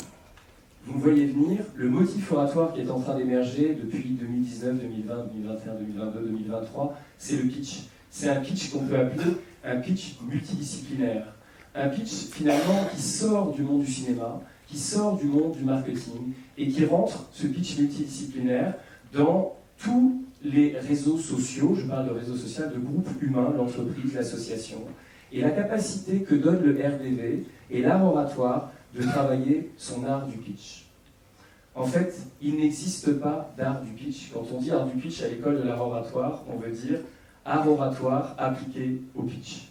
Vous me voyez venir, le motif oratoire qui est en train d'émerger depuis 2019, 2020, 2021, 2022, 2023, c'est le pitch. C'est un pitch qu'on peut appeler un pitch multidisciplinaire. Un pitch finalement qui sort du monde du cinéma, qui sort du monde du marketing et qui rentre, ce pitch multidisciplinaire, dans tous les réseaux sociaux, je parle de réseau social, de groupes humains, l'entreprise, l'association, et la capacité que donne le RDV et l'art oratoire de travailler son art du pitch. En fait, il n'existe pas d'art du pitch. Quand on dit art du pitch à l'école de l'art oratoire, on veut dire art oratoire appliqué au pitch.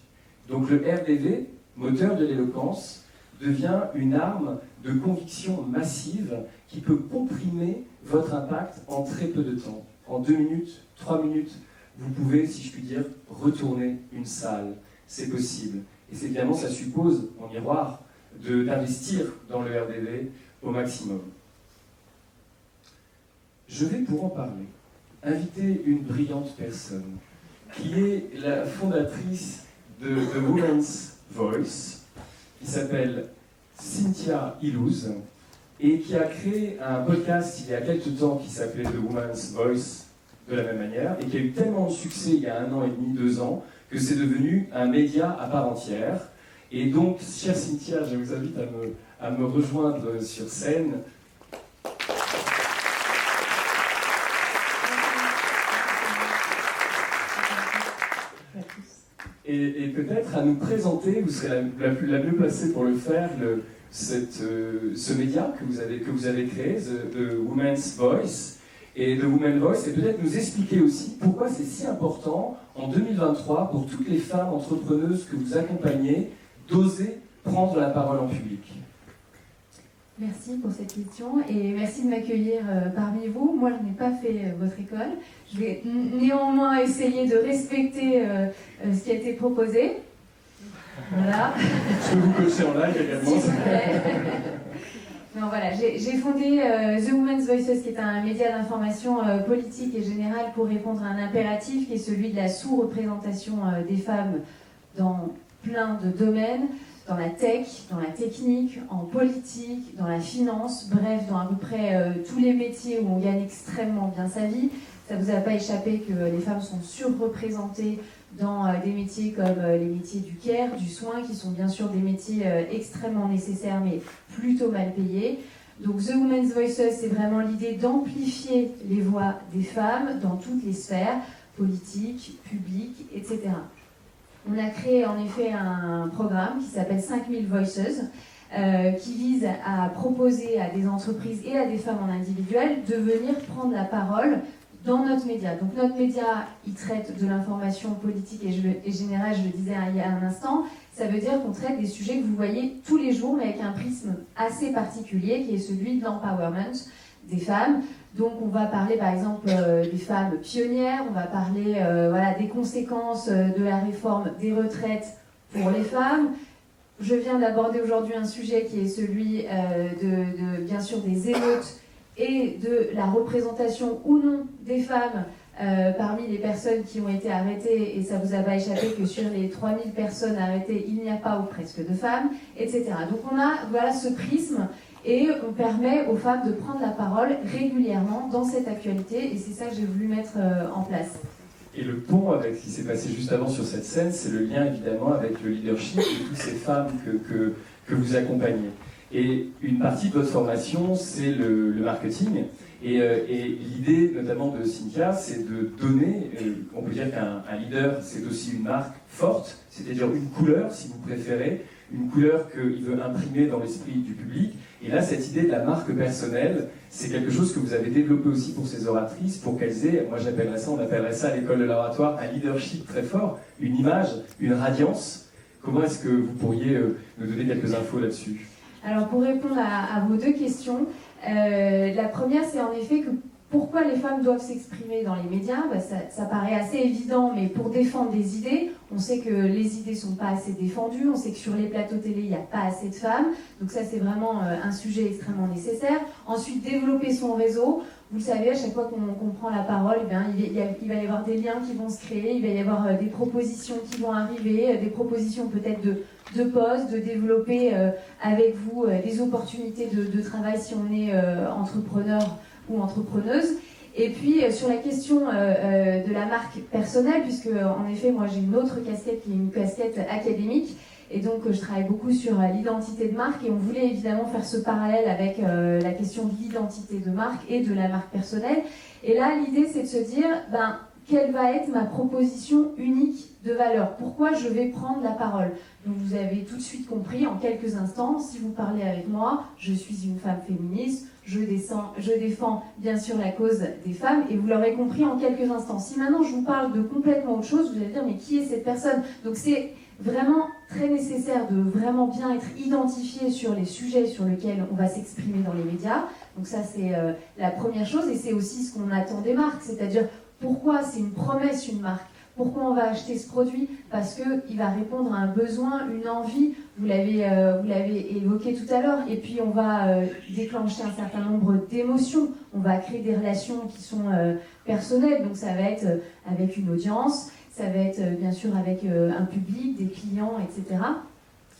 Donc le RDV, moteur de l'éloquence, devient une arme de conviction massive qui peut comprimer votre impact en très peu de temps. En 2 minutes, 3 minutes, vous pouvez, si je puis dire, retourner une salle. C'est possible. Et c'est évidemment, ça suppose, en miroir, d'investir dans le RDV au maximum. Je vais, pour en parler, inviter une brillante personne qui est la fondatrice de The Women's Voice, qui s'appelle Cynthia Illouz, et qui a créé un podcast il y a quelques temps qui s'appelait The Women's Voice de la même manière, et qui a eu tellement de succès il y a 1 an et demi, 2 ans, que c'est devenu un média à part entière. Et donc, chère Cynthia, je vous invite à me rejoindre sur scène. Et peut-être à nous présenter, vous serez la mieux placée pour le faire, ce média que vous avez créé, The Women's Voice. Et The Women's Voice, et peut-être nous expliquer aussi pourquoi c'est si important en 2023 pour toutes les femmes entrepreneuses que vous accompagnez d'oser prendre la parole en public. Merci pour cette question et merci de m'accueillir parmi vous. Moi, je n'ai pas fait votre école. Je vais néanmoins essayer de respecter ce qui a été proposé. Voilà. Je peux vous coacher en live également. Non, voilà, j'ai fondé The Women's Voices, qui est un média d'information politique et générale pour répondre à un impératif qui est celui de la sous-représentation des femmes dans plein de domaines, dans la tech, dans la technique, en politique, dans la finance, bref, dans à peu près tous les métiers où on gagne extrêmement bien sa vie. Ça ne vous a pas échappé que les femmes sont surreprésentées dans des métiers comme les métiers du care, du soin, qui sont bien sûr des métiers extrêmement nécessaires mais plutôt mal payés. Donc The Women's Voices, c'est vraiment l'idée d'amplifier les voix des femmes dans toutes les sphères, politiques, publiques, etc. On a créé en effet un programme qui s'appelle 5000 Voices, qui vise à proposer à des entreprises et à des femmes en individuel de venir prendre la parole dans notre média. Donc notre média, il traite de l'information politique et générale, je le disais il y a un instant. Ça veut dire qu'on traite des sujets que vous voyez tous les jours, mais avec un prisme assez particulier, qui est celui de l'empowerment des femmes. Donc on va parler par exemple des femmes pionnières, on va parler des conséquences de la réforme des retraites pour les femmes. Je viens d'aborder aujourd'hui un sujet qui est celui bien sûr des émeutes et de la représentation ou non des femmes parmi les personnes qui ont été arrêtées, et ça vous a pas échappé que sur les 3000 personnes arrêtées, il n'y a pas ou presque de femmes, etc. Donc on a ce prisme et on permet aux femmes de prendre la parole régulièrement dans cette actualité, et c'est ça que j'ai voulu mettre en place. Et le pont avec ce qui s'est passé juste avant sur cette scène, c'est le lien évidemment avec le leadership de toutes ces femmes que vous accompagnez. Et une partie de votre formation, c'est le marketing. Et l'idée, notamment de Cynthia, c'est de donner, on peut dire qu'un leader, c'est aussi une marque forte, c'est-à-dire une couleur, si vous préférez, une couleur qu'il veut imprimer dans l'esprit du public. Et là, cette idée de la marque personnelle, c'est quelque chose que vous avez développé aussi pour ces oratrices, pour qu'elles aient, moi on appellerait ça à l'école de l'oratoire, un leadership très fort, une image, une radiance. Comment est-ce que vous pourriez nous donner quelques infos là-dessus ? Alors pour répondre à vos deux questions, la première c'est en effet que pourquoi les femmes doivent s'exprimer dans les médias, ça paraît assez évident, mais pour défendre des idées, on sait que les idées ne sont pas assez défendues, on sait que sur les plateaux télé, il n'y a pas assez de femmes, donc ça c'est vraiment un sujet extrêmement nécessaire. Ensuite, développer son réseau. Vous le savez, à chaque fois qu'on prend la parole, il va y avoir des liens qui vont se créer, il va y avoir des propositions qui vont arriver, des propositions peut-être de postes, de développer avec vous des opportunités de travail si on est entrepreneur ou entrepreneuse. Et puis sur la question de la marque personnelle, puisque en effet moi j'ai une autre casquette qui est une casquette académique, et donc je travaille beaucoup sur l'identité de marque, et on voulait évidemment faire ce parallèle avec la question de l'identité de marque et de la marque personnelle. Et là l'idée c'est de se dire quelle va être ma proposition unique de valeur, pourquoi je vais prendre la parole. Donc vous avez tout de suite compris en quelques instants, si vous parlez avec moi, je suis une femme féministe, je défends bien sûr la cause des femmes, et vous l'aurez compris en quelques instants. Si maintenant je vous parle de complètement autre chose, vous allez dire mais qui est cette personne? Donc c'est vraiment très nécessaire de vraiment bien être identifié sur les sujets sur lesquels on va s'exprimer dans les médias. Donc ça, c'est la première chose, et c'est aussi ce qu'on attend des marques, c'est-à-dire pourquoi c'est une promesse, une marque. Pourquoi on va acheter ce produit? Parce qu'il va répondre à un besoin, une envie, vous l'avez évoqué tout à l'heure, et puis on va déclencher un certain nombre d'émotions, on va créer des relations qui sont personnelles, donc ça va être avec une audience, ça va être bien sûr avec un public, des clients, etc.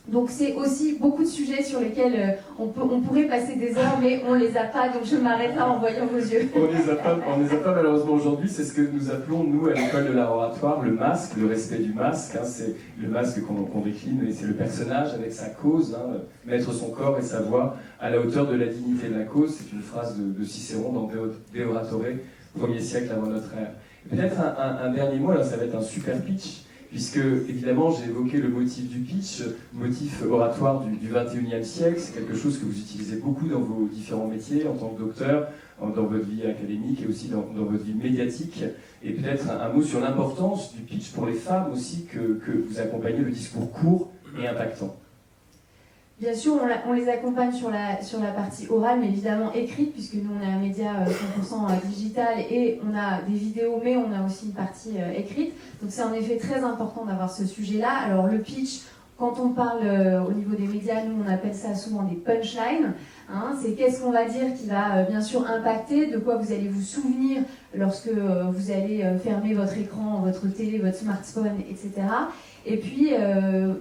Donc c'est aussi beaucoup de sujets sur lesquels on pourrait passer des heures, mais on ne les a pas, donc je m'arrête là en voyant vos yeux. On les a pas malheureusement aujourd'hui, c'est ce que nous appelons, nous, à l'école de l'art oratoire, le masque, le respect du masque. Hein, c'est le masque qu'on décline, et c'est le personnage avec sa cause, hein, mettre son corps et sa voix à la hauteur de la dignité de la cause. C'est une phrase de Cicéron dans De Oratore, 1er siècle avant notre ère. Peut-être un dernier mot, là ça va être un super pitch, puisque évidemment j'ai évoqué le motif du pitch, motif oratoire du 21e siècle. C'est quelque chose que vous utilisez beaucoup dans vos différents métiers en tant que docteur, dans votre vie académique et aussi dans votre vie médiatique. Et peut-être un mot sur l'importance du pitch pour les femmes aussi, que vous accompagnez, le discours court et impactant. Bien sûr, on les accompagne sur la partie orale, mais évidemment écrite, puisque nous, on est un média 100% digital et on a des vidéos, mais on a aussi une partie écrite. Donc c'est en effet très important d'avoir ce sujet-là. Alors le pitch, quand on parle au niveau des médias, nous, on appelle ça souvent des punchlines. Hein, c'est qu'est-ce qu'on va dire qui va bien sûr impacter, de quoi vous allez vous souvenir lorsque vous allez fermer votre écran, votre télé, votre smartphone, etc. Et puis,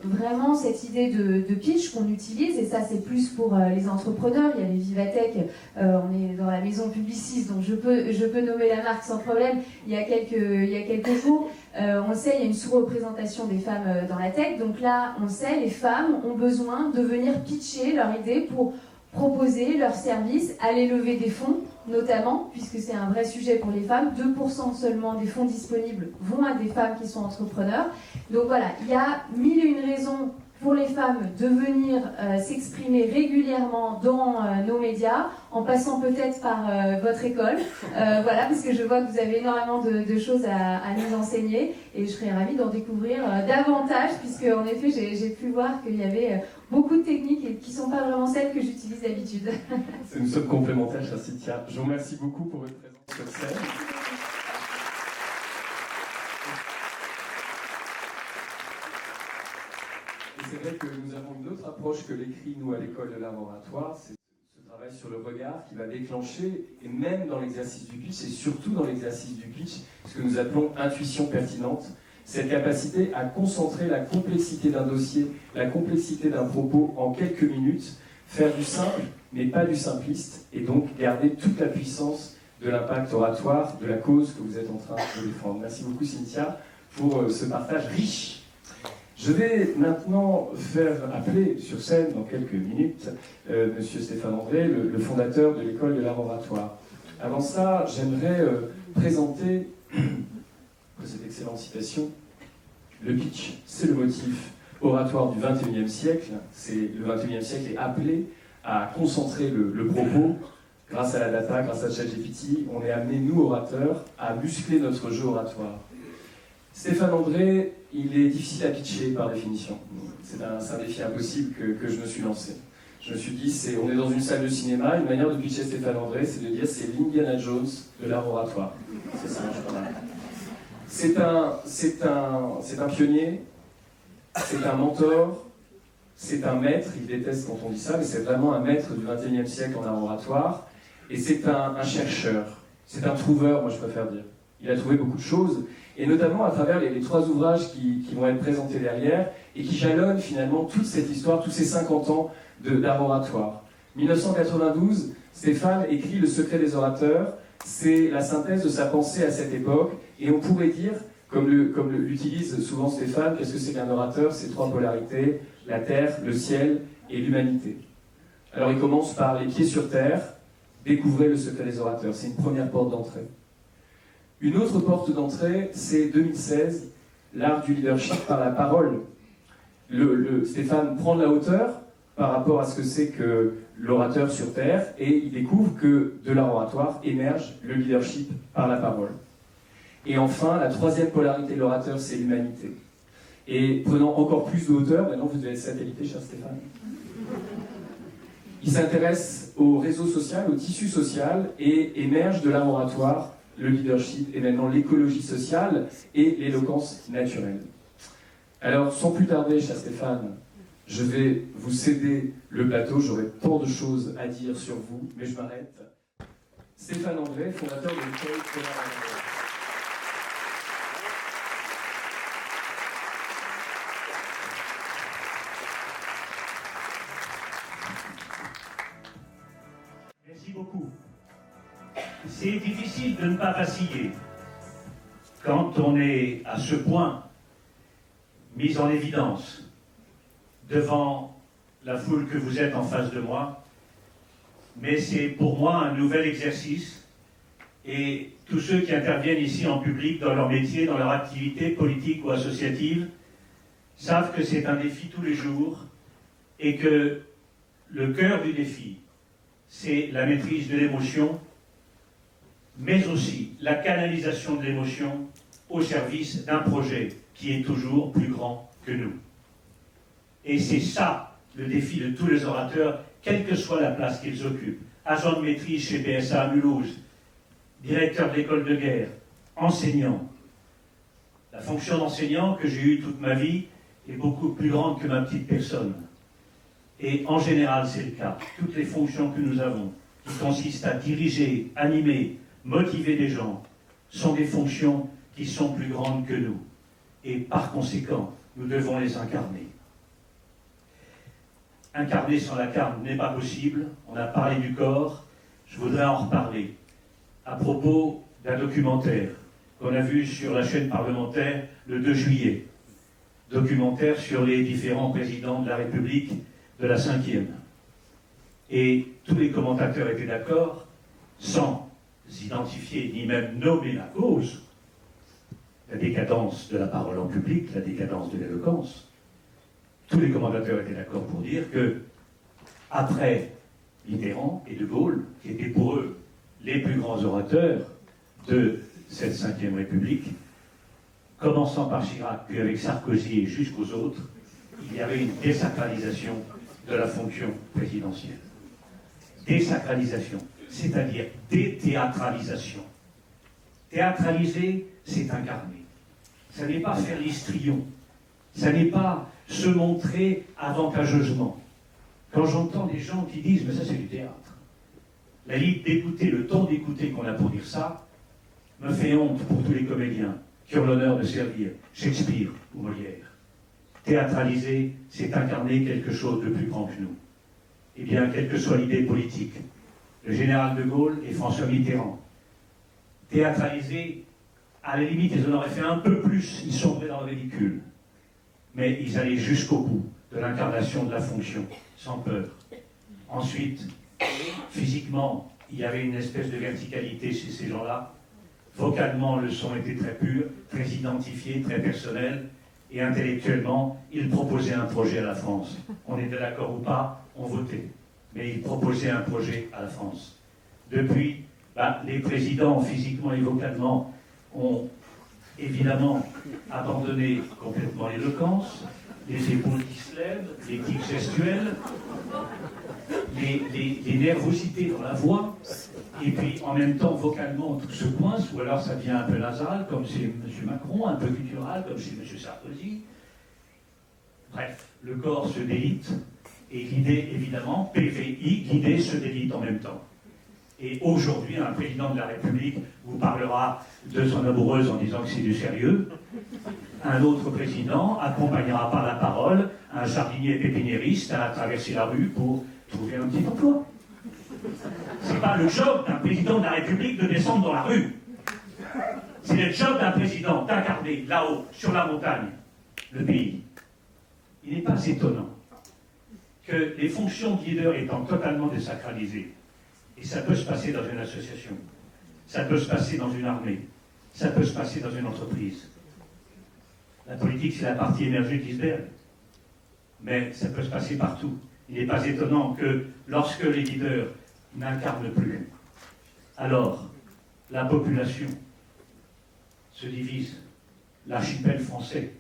vraiment, cette idée de pitch qu'on utilise, et ça, c'est plus pour les entrepreneurs. Il y a les Vivatech, on est dans la maison Publicis, donc je peux nommer la marque sans problème. Il y a quelques jours, on le sait, il y a une sous-représentation des femmes dans la tech. Donc là, on le sait, les femmes ont besoin de venir pitcher leur idée pour proposer leurs services, aller lever des fonds, notamment, puisque c'est un vrai sujet pour les femmes. 2% seulement des fonds disponibles vont à des femmes qui sont entrepreneurs. Donc voilà, il y a 1001 raisons pour les femmes de venir s'exprimer régulièrement dans nos médias, en passant peut-être par votre école, voilà, parce que je vois que vous avez énormément de choses à nous enseigner, et je serais ravie d'en découvrir davantage, puisque en effet j'ai pu voir qu'il y avait beaucoup de techniques qui ne sont pas vraiment celles que j'utilise d'habitude. Nous sommes complémentaires, chère Cynthia. Je vous remercie beaucoup pour votre présence sur scène. C'est vrai que nous avons une autre approche que l'écrit, nous, à l'école de l'art oratoire. C'est ce travail sur le regard qui va déclencher, et même dans l'exercice du pitch, et surtout dans l'exercice du pitch, ce que nous appelons intuition pertinente, cette capacité à concentrer la complexité d'un dossier, la complexité d'un propos en quelques minutes, faire du simple, mais pas du simpliste, et donc garder toute la puissance de l'impact oratoire, de la cause que vous êtes en train de défendre. Merci beaucoup, Cynthia, pour ce partage riche. Je vais maintenant faire appeler sur scène, dans quelques minutes, Monsieur Stéphane André, le fondateur de l'école de l'art oratoire. Avant ça, j'aimerais présenter cette excellente citation. Le pitch, c'est le motif oratoire du XXIe siècle. Le XXIe siècle est appelé à concentrer le propos. Grâce à la data, grâce à ChatGPT, on est amené, nous, orateurs, à muscler notre jeu oratoire. Stéphane André, il est difficile à pitcher par définition. C'est un défi impossible que je me suis lancé. Je me suis dit, on est dans une salle de cinéma, une manière de pitcher Stéphane André, c'est de dire c'est l'Indiana Jones de l'art oratoire. C'est ça, je crois. C'est un pionnier, c'est un mentor, c'est un maître, il déteste quand on dit ça, mais c'est vraiment un maître du XXIe siècle en art oratoire, et c'est un chercheur, c'est un trouveur, moi je préfère dire. Il a trouvé beaucoup de choses, et notamment à travers les 3 ouvrages qui vont être présentés derrière, et qui jalonnent finalement toute cette histoire, tous ces 50 ans d'art oratoire. 1992, Stéphane écrit Le secret des orateurs, c'est la synthèse de sa pensée à cette époque, et on pourrait dire, comme l'utilise souvent Stéphane, qu'est-ce que c'est qu'un orateur? C'est 3 polarités, la terre, le ciel et l'humanité. Alors il commence par les pieds sur terre, découvrez le secret des orateurs, c'est une première porte d'entrée. Une autre porte d'entrée, c'est 2016, l'art du leadership par la parole. Stéphane prend de la hauteur par rapport à ce que c'est que l'orateur sur terre, et il découvre que de l'art oratoire émerge le leadership par la parole. Et enfin, la 3e polarité de l'orateur, c'est l'humanité. Et prenant encore plus de hauteur, maintenant vous devez être satellité, cher Stéphane. Il s'intéresse au réseau social, au tissu social, et émerge de laboratoire le leadership et maintenant l'écologie sociale et l'éloquence naturelle. Alors, sans plus tarder, cher Stéphane, je vais vous céder le plateau. J'aurais tant de choses à dire sur vous, mais je m'arrête. Stéphane André, fondateur de l'école Collaborateur. Merci beaucoup. C'est difficile de ne pas vaciller quand on est à ce point mis en évidence devant la foule que vous êtes en face de moi, mais c'est pour moi un nouvel exercice et tous ceux qui interviennent ici en public dans leur métier, dans leur activité politique ou associative, savent que c'est un défi tous les jours et que le cœur du défi, c'est la maîtrise de l'émotion, mais aussi la canalisation de l'émotion au service d'un projet qui est toujours plus grand que nous. Et c'est ça le défi de tous les orateurs, quelle que soit la place qu'ils occupent. Agent de maîtrise chez PSA à Mulhouse, directeur de l'école de guerre, enseignant. La fonction d'enseignant que j'ai eue toute ma vie est beaucoup plus grande que ma petite personne. Et en général, c'est le cas. Toutes les fonctions que nous avons, qui consistent à diriger, animer, motiver des gens, sont des fonctions qui sont plus grandes que nous. Et par conséquent, nous devons les incarner. Incarner sans la carne n'est pas possible. On a parlé du corps, je voudrais en reparler. À propos d'un documentaire qu'on a vu sur la chaîne parlementaire le 2 juillet. Documentaire sur les différents présidents de la République de la 5e. Et tous les commentateurs étaient d'accord, sans identifier ni même nommer la cause, la décadence de la parole en public, la décadence de l'éloquence. Tous les commentateurs étaient d'accord pour dire que, après Mitterrand et De Gaulle, qui étaient pour eux les plus grands orateurs de cette 5e République, commençant par Chirac, puis avec Sarkozy et jusqu'aux autres, il y avait une désacralisation de la fonction présidentielle. Désacralisation, c'est-à-dire déthéâtralisation. Théâtraliser, c'est incarner. Ça n'est pas faire l'histrion. Ça n'est pas se montrer avantageusement. Quand j'entends des gens qui disent « mais ça c'est du théâtre », la ligne d'écouter, le temps d'écouter qu'on a pour dire ça, me fait honte pour tous les comédiens qui ont l'honneur de servir Shakespeare ou Molière. Théâtraliser, c'est incarner quelque chose de plus grand que nous. Eh bien, quelle que soit l'idée politique, le général de Gaulle et François Mitterrand, théâtraliser, à la limite, ils en auraient fait un peu plus, ils sombraient dans le ridicule. Mais ils allaient jusqu'au bout de l'incarnation de la fonction, sans peur. Ensuite, physiquement, il y avait une espèce de verticalité chez ces gens-là. Vocalement, le son était très pur, très identifié, très personnel. Et intellectuellement, ils proposaient un projet à la France. On était d'accord ou pas, on votait. Mais ils proposaient un projet à la France. Depuis, les présidents, physiquement et vocalement, ont évidemment abandonné complètement l'éloquence, les épaules qui se lèvent, les tics gestuels, les nervosités dans la voix, et puis en même temps vocalement tout se coince, ou alors ça devient un peu nasal, comme chez M. Macron, un peu guttural, comme chez M. Sarkozy. Bref, le corps se délite, et l'idée, évidemment, PVI, l'idée se délite en même temps. Et aujourd'hui, un président de la République vous parlera de son amoureuse en disant que c'est du sérieux. Un autre président accompagnera par la parole un jardinier pépiniériste à traverser la rue pour trouver un petit emploi. C'est pas le job d'un président de la République de descendre dans la rue. C'est le job d'un président d'incarner là-haut, sur la montagne, le pays. Il n'est pas étonnant que les fonctions de leader étant totalement désacralisées, et ça peut se passer dans une association, ça peut se passer dans une armée, ça peut se passer dans une entreprise. La politique, c'est la partie émergée de l'iceberg. Mais ça peut se passer partout. Il n'est pas étonnant que lorsque les leaders n'incarnent plus, alors la population se divise. L'archipel français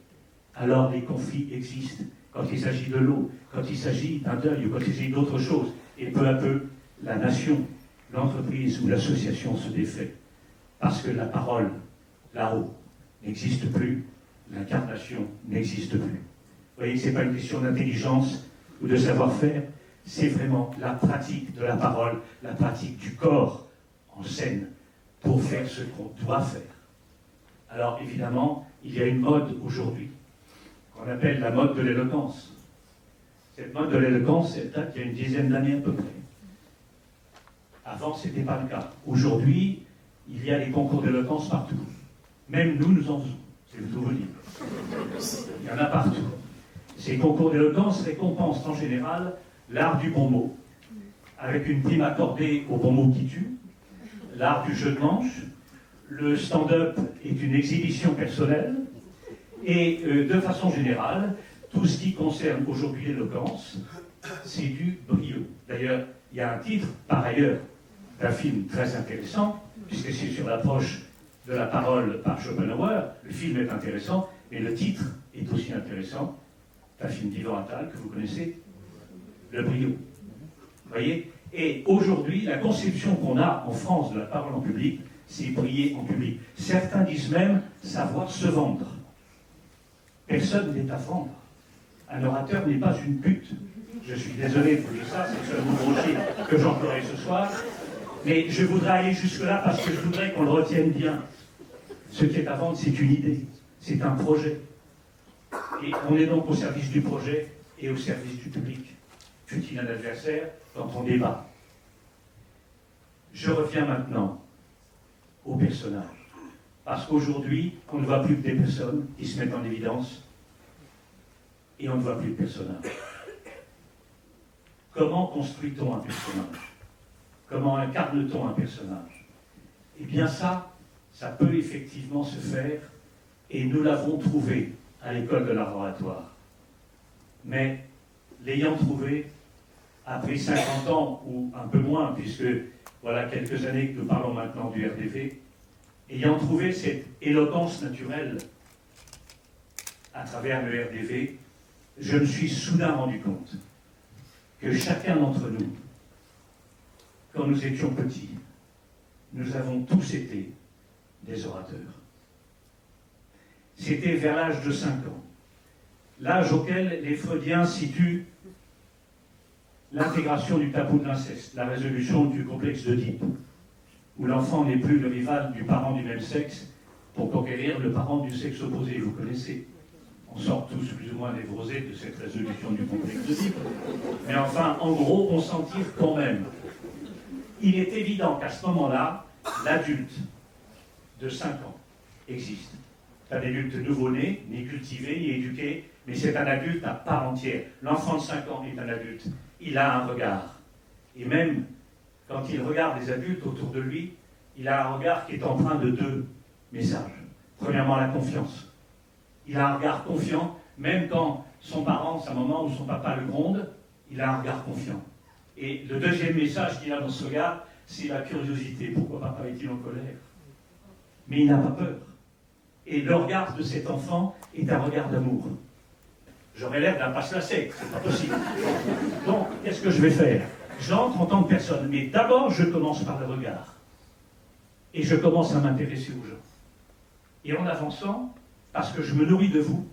alors les conflits existent. Quand il s'agit de l'eau, quand il s'agit d'un deuil ou quand il s'agit d'autre chose. Et peu à peu, la nation, l'entreprise ou l'association se défait. Parce que la parole, là-haut, n'existe plus, l'incarnation n'existe plus. Vous voyez que ce n'est pas une question d'intelligence ou de savoir-faire, c'est vraiment la pratique de la parole, la pratique du corps en scène pour faire ce qu'on doit faire. Alors évidemment, il y a une mode aujourd'hui qu'on appelle la mode de l'éloquence. Cette mode de l'éloquence, elle date il y a une dizaine d'années à peu près. Avant, ce n'était pas le cas. Aujourd'hui, il y a des concours d'éloquence partout. Même nous, nous en faisons. C'est tout vous dire. Il y en a partout. Ces concours d'éloquence récompensent en général l'art du bon mot, avec une prime accordée au bon mot qui tue, l'art du jeu de manche, le stand-up est une exhibition personnelle, et de façon générale, tout ce qui concerne aujourd'hui l'éloquence, c'est du brio. D'ailleurs, il y a un titre, par ailleurs, d'un film très intéressant, puisque c'est sur l'approche de la parole par Schopenhauer. Le film est intéressant, mais le titre est aussi intéressant. C'est un film d'Yvan Attal que vous connaissez, Le Brio. Vous voyez? Et aujourd'hui, la conception qu'on a en France de la parole en public, c'est briller en public. Certains disent même savoir se vendre. Personne n'est à vendre. Un orateur n'est pas une pute. Je suis désolé de vous dire ça, c'est le seul mot grossier que j'emploierai ce soir. Mais je voudrais aller jusque-là parce que je voudrais qu'on le retienne bien. Ce qui est à vendre, c'est une idée, c'est un projet. Et on est donc au service du projet et au service du public. Fut-il un adversaire quand on débat. Je reviens maintenant au personnage. Parce qu'aujourd'hui, on ne voit plus que des personnes qui se mettent en évidence et on ne voit plus de personnages. Comment construit-on un personnage? Comment incarne-t-on un personnage? Eh bien ça peut effectivement se faire et nous l'avons trouvé à l'école de l'art oratoire. Mais l'ayant trouvé, après 50 ans ou un peu moins, puisque voilà quelques années que nous parlons maintenant du RDV, ayant trouvé cette éloquence naturelle à travers le RDV, je me suis soudain rendu compte que chacun d'entre nous, quand nous étions petits, nous avons tous été des orateurs. C'était vers l'âge de 5 ans, l'âge auquel les Freudiens situent l'intégration du tabou de l'inceste, la résolution du complexe d'Oedipe, où l'enfant n'est plus le rival du parent du même sexe pour conquérir le parent du sexe opposé. Vous connaissez. On sort tous plus ou moins névrosés de cette résolution du complexe d'Oedipe. Mais enfin, en gros, on s'en tire quand même. Il est évident qu'à ce moment-là, l'adulte de 5 ans existe. C'est un adulte nouveau-né, ni cultivé, ni éduqué, mais c'est un adulte à part entière. L'enfant de 5 ans est un adulte. Il a un regard. Et même quand il regarde les adultes autour de lui, il a un regard qui est empreint de 2 messages. Premièrement, la confiance. Il a un regard confiant, même quand son parent, sa maman ou son papa le gronde, il a un regard confiant. Et le deuxième message qu'il a dans ce regard, c'est la curiosité. Pourquoi papa est-il en colère? Mais il n'a pas peur. Et le regard de cet enfant est un regard d'amour. J'aurais l'air d'un passe-la-sec, c'est pas possible. Donc, qu'est-ce que je vais faire? J'entre en tant que personne, mais d'abord, je commence par le regard. Et je commence à m'intéresser aux gens. Et en avançant, parce que je me nourris de vous,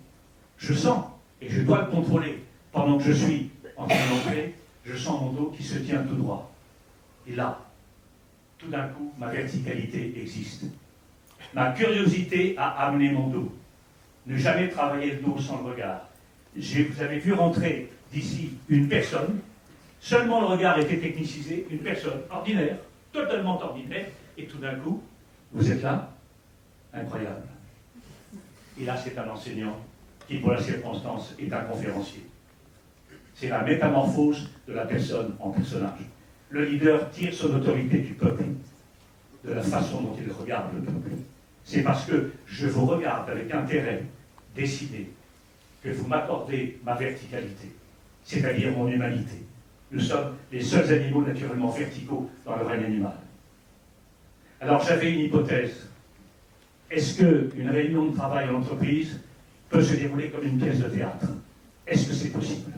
je sens, et je dois le contrôler, pendant que je suis en train d'entrer, je sens mon dos qui se tient tout droit. Et là, tout d'un coup, ma verticalité existe. Ma curiosité a amené mon dos. Ne jamais travailler le dos sans le regard. Vous avez vu rentrer d'ici une personne, seulement le regard était technicisé, une personne ordinaire, totalement ordinaire, et tout d'un coup, vous êtes là, incroyable. Et là, c'est un enseignant qui, pour la circonstance, est un conférencier. C'est la métamorphose de la personne en personnage. Le leader tire son autorité du peuple, de la façon dont il regarde le peuple. C'est parce que je vous regarde avec intérêt, décidé, que vous m'accordez ma verticalité, c'est-à-dire mon humanité. Nous sommes les seuls animaux naturellement verticaux dans le règne animal. Alors j'avais une hypothèse. Est-ce qu'une réunion de travail en entreprise peut se dérouler comme une pièce de théâtre. Est-ce que c'est possible?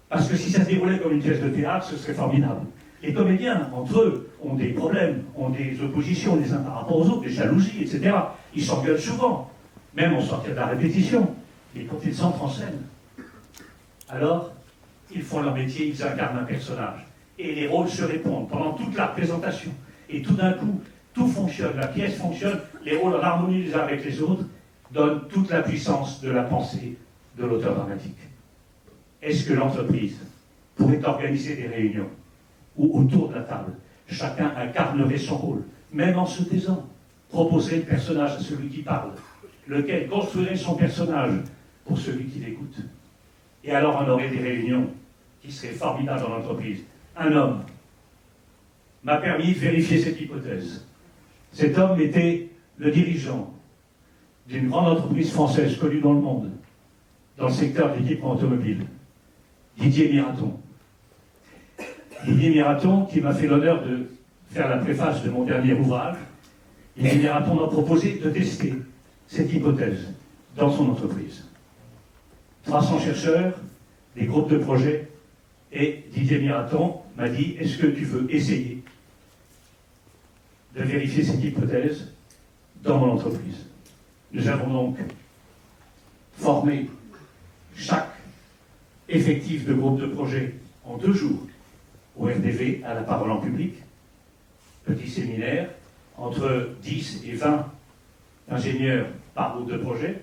Parce que si ça se déroulait comme une pièce de théâtre, ce serait formidable. Les comédiens, entre eux, ont des problèmes, ont des oppositions les uns par rapport aux autres, des jalousies, etc. Ils s'engueulent souvent, même en sortant de la répétition. Et quand ils s'entrent en scène, alors, ils font leur métier, ils incarnent un personnage. Et les rôles se répondent pendant toute la représentation. Et tout d'un coup, tout fonctionne, la pièce fonctionne, les rôles en harmonie les uns avec les autres donnent toute la puissance de la pensée de l'auteur dramatique. Est-ce que l'entreprise pourrait organiser des réunions où, autour de la table, chacun incarnerait son rôle, même en se taisant, proposerait le personnage à celui qui parle, lequel construirait son personnage pour celui qui l'écoute. Et alors on aurait des réunions qui seraient formidables dans l'entreprise. Un homme m'a permis de vérifier cette hypothèse. Cet homme était le dirigeant d'une grande entreprise française connue dans le monde, dans le secteur de l'équipement automobile, Didier Miraton. Didier Miraton, qui m'a fait l'honneur de faire la préface de mon dernier ouvrage, Didier Miraton m'a proposé de tester cette hypothèse dans son entreprise. 300 chercheurs, des groupes de projets, et Didier Miraton m'a dit, est-ce que tu veux essayer de vérifier cette hypothèse dans mon entreprise? Nous avons donc formé chaque effectif de groupe de projet en 2 jours au RDV, à la parole en public, petit séminaire, entre 10 et 20 ingénieurs par groupe de projet.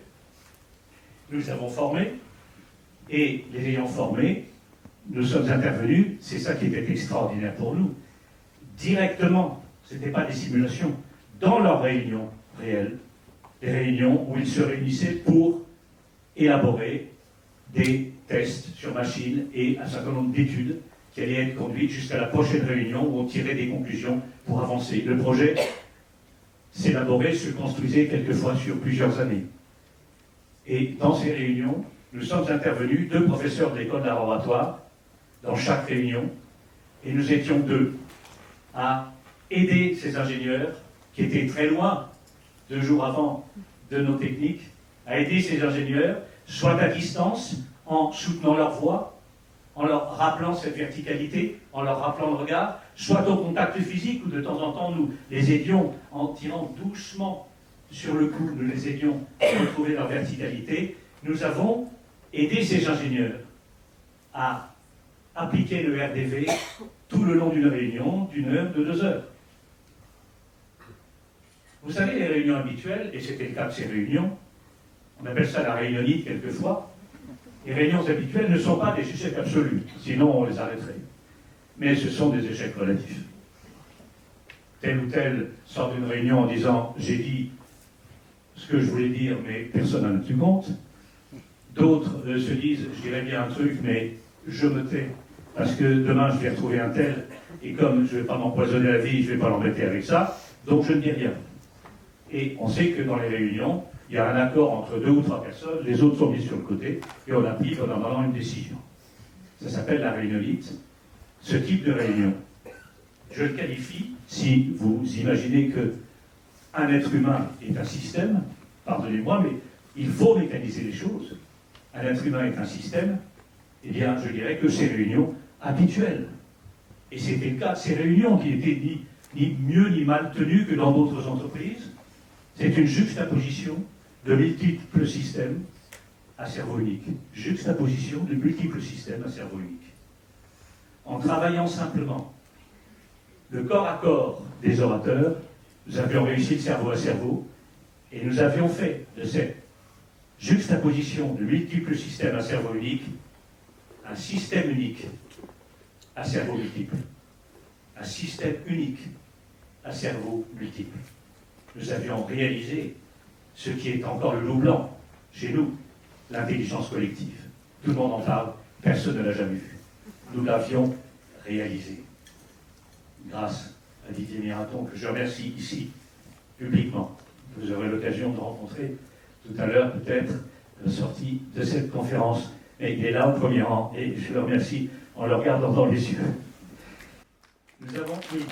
Nous les avons formés, et les ayant formés, nous sommes intervenus, c'est ça qui était extraordinaire pour nous, directement, ce n'était pas des simulations, dans leurs réunions réelles, des réunions où ils se réunissaient pour élaborer des tests sur machine et un certain nombre d'études qui allaient être conduites jusqu'à la prochaine réunion où on tirait des conclusions pour avancer. Le projet s'élaborait, se construisait quelquefois sur plusieurs années. Et dans ces réunions, nous sommes intervenus, 2 professeurs de l'école d'art oratoire, dans chaque réunion, et nous étions 2 à aider ces ingénieurs qui étaient très loin, 2 jours avant, de nos techniques, à aider ces ingénieurs, soit à distance, en soutenant leur voix, en leur rappelant cette verticalité, en leur rappelant le regard, soit au contact physique, où de temps en temps nous les aidions en tirant doucement sur le cou, nous les aidions à retrouver leur verticalité. Nous avons aidé ces ingénieurs à appliquer le RDV tout le long d'une réunion, d'1 heure, de 2 heures. Vous savez, les réunions habituelles, et c'était le cas de ces réunions, on appelle ça la réunionnite quelquefois, les réunions habituelles ne sont pas des échecs absolus, sinon on les arrêterait. Mais ce sont des échecs relatifs. Tel ou tel sort d'une réunion en disant « j'ai dit ce que je voulais dire, mais personne n'en a tenu compte ». D'autres se disent « je dirais bien un truc, mais je me tais, parce que demain je vais retrouver un tel, et comme je ne vais pas m'empoisonner la vie, je ne vais pas l'embêter avec ça, donc je ne dis rien ». Et on sait que dans les réunions, il y a un accord entre 2 ou 3 personnes, les autres sont mis sur le côté, et on applique en demandant une décision. Ça s'appelle la réunionnite. Ce type de réunion, je le qualifie, si vous imaginez qu'un être humain est un système, pardonnez-moi, mais il faut mécaniser les choses. Un être humain est un système, eh bien, je dirais que ces réunions habituelles, et c'était le cas de ces réunions qui étaient ni mieux ni mal tenues que dans d'autres entreprises, c'est une juxtaposition de multiples systèmes à cerveau unique. Juxtaposition de multiples systèmes à cerveau unique. En travaillant simplement le corps à corps des orateurs, nous avions réussi le cerveau à cerveau, et nous avions fait de cette juxtaposition de multiples systèmes à cerveau unique un système unique à cerveau multiple. Un système unique à cerveau multiple. Nous avions réalisé ce qui est encore le loup blanc chez nous, l'intelligence collective. Tout le monde en parle, personne ne l'a jamais vu. Nous l'avions réalisé. Grâce à Didier Miraton, que je remercie ici, publiquement. Vous aurez l'occasion de rencontrer tout à l'heure, peut-être, à la sortie de cette conférence. Mais il est là au premier rang, et je le remercie en le regardant dans les yeux. Nous avons... Oui.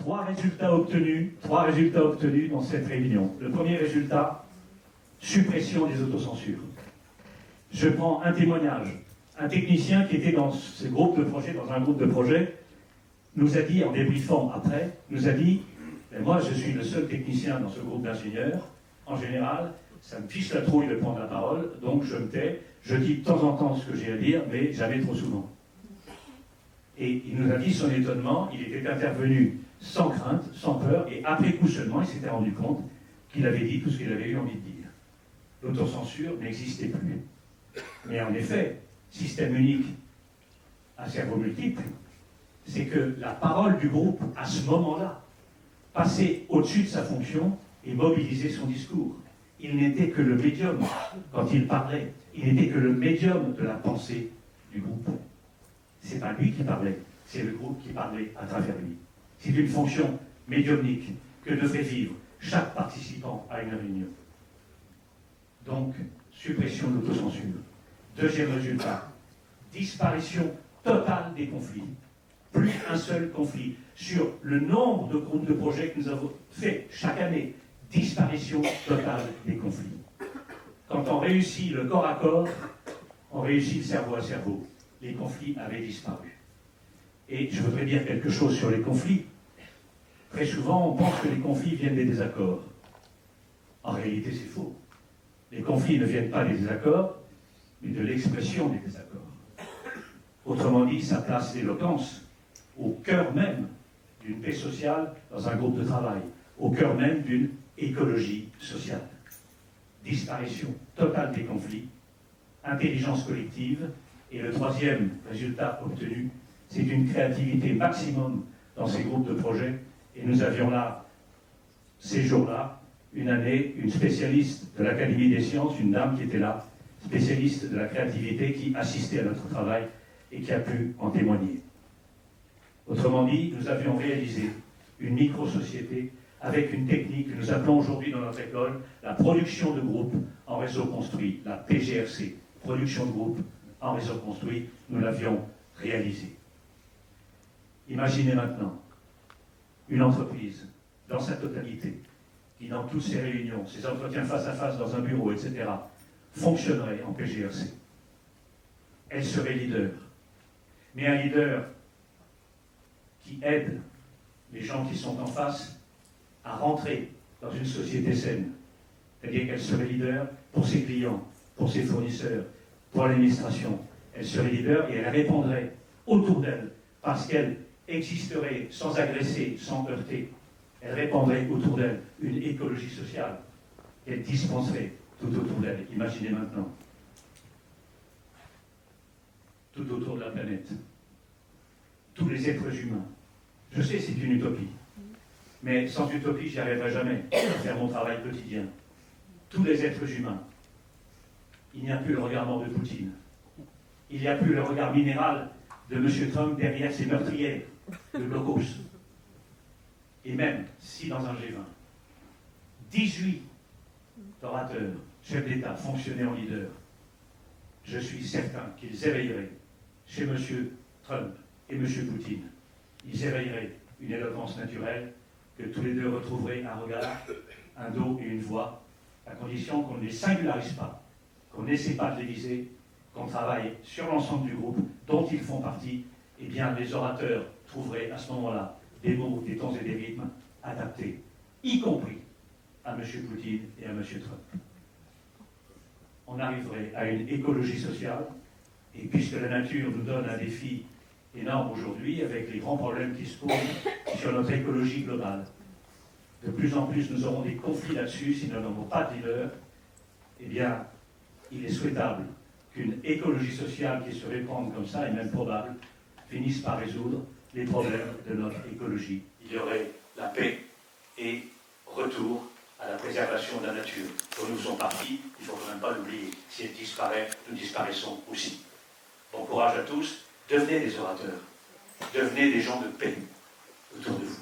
Trois résultats obtenus dans cette réunion. Le premier résultat, suppression des autocensures. Je prends un témoignage. Un technicien qui était dans ce groupe de projet, dans un groupe de projet, nous a dit, en débriefant après, nous a dit, moi je suis le seul technicien dans ce groupe d'ingénieurs, en général, ça me fiche la trouille de prendre la parole, donc je me tais, je dis de temps en temps ce que j'ai à dire, mais jamais trop souvent. Et il nous a dit son étonnement, il était intervenu sans crainte, sans peur, et après coup seulement, il s'était rendu compte qu'il avait dit tout ce qu'il avait eu envie de dire. L'autocensure n'existait plus. Mais en effet, système unique à cerveau multiple, c'est que la parole du groupe, à ce moment-là, passait au-dessus de sa fonction et mobilisait son discours. Il n'était que le médium quand il parlait. Il n'était que le médium de la pensée du groupe. C'est pas lui qui parlait, c'est le groupe qui parlait à travers lui. C'est une fonction médiumnique que devrait vivre chaque participant à une réunion. Donc, suppression de l'autocensure. Deuxième résultat, disparition totale des conflits. Plus un seul conflit. Sur le nombre de groupes de projets que nous avons fait chaque année, disparition totale des conflits. Quand on réussit le corps à corps, on réussit le cerveau à cerveau. Les conflits avaient disparu. Et je voudrais dire quelque chose sur les conflits. Très souvent, on pense que les conflits viennent des désaccords. En réalité, c'est faux. Les conflits ne viennent pas des désaccords, mais de l'expression des désaccords. Autrement dit, ça place l'éloquence au cœur même d'une paix sociale dans un groupe de travail, au cœur même d'une écologie sociale. Disparition totale des conflits, intelligence collective, et le troisième résultat obtenu, c'est une créativité maximum dans ces groupes de projets. Et nous avions là, ces jours-là, une année, une spécialiste de l'Académie des sciences, une dame qui était là, spécialiste de la créativité, qui assistait à notre travail et qui a pu en témoigner. Autrement dit, nous avions réalisé une micro-société avec une technique que nous appelons aujourd'hui dans notre école la production de groupe en réseau construit, la PGRC, production de groupe en réseau construit, nous l'avions réalisée. Imaginez maintenant une entreprise, dans sa totalité, qui dans toutes ses réunions, ses entretiens face à face dans un bureau, etc., fonctionnerait en PGRC. Elle serait leader. Mais un leader qui aide les gens qui sont en face à rentrer dans une société saine. C'est-à-dire qu'elle serait leader pour ses clients, pour ses fournisseurs, pour l'administration. Elle serait leader et elle répondrait autour d'elle parce qu'elle existerait sans agresser, sans heurter. Elle répandrait autour d'elle une écologie sociale. Elle dispenserait tout autour d'elle. Imaginez maintenant. Tout autour de la planète. Tous les êtres humains. Je sais, c'est une utopie. Mais sans utopie, j'y arriverai jamais à faire mon travail quotidien. Tous les êtres humains. Il n'y a plus le regard de Poutine. Il n'y a plus le regard minéral de M. Trump derrière ses meurtrières de blocos. Et même si dans un G20, 18 orateurs, chefs d'État, fonctionnaient en leader, je suis certain qu'ils éveilleraient chez M. Trump et M. Poutine, ils éveilleraient une éloquence naturelle, que tous les deux retrouveraient un regard, un dos et une voix, à condition qu'on ne les singularise pas, qu'on n'essaie pas de les viser, qu'on travaille sur l'ensemble du groupe dont ils font partie, eh bien les orateurs trouveraient à ce moment-là des mots, des tons et des rythmes adaptés, y compris à M. Poutine et à M. Trump. On arriverait à une écologie sociale, et puisque la nature nous donne un défi énorme aujourd'hui, avec les grands problèmes qui se posent sur notre écologie globale, de plus en plus nous aurons des conflits là-dessus si nous n'avons pas de leader, eh bien, il est souhaitable qu'une écologie sociale qui se répande comme ça, et même probable, finisse par résoudre les problèmes de notre écologie. Il y aurait la paix et retour à la préservation de la nature, dont nous sommes partis, il ne faut quand même pas l'oublier. Si elle disparaît, nous disparaissons aussi. Bon courage à tous, devenez des orateurs, devenez des gens de paix autour de vous.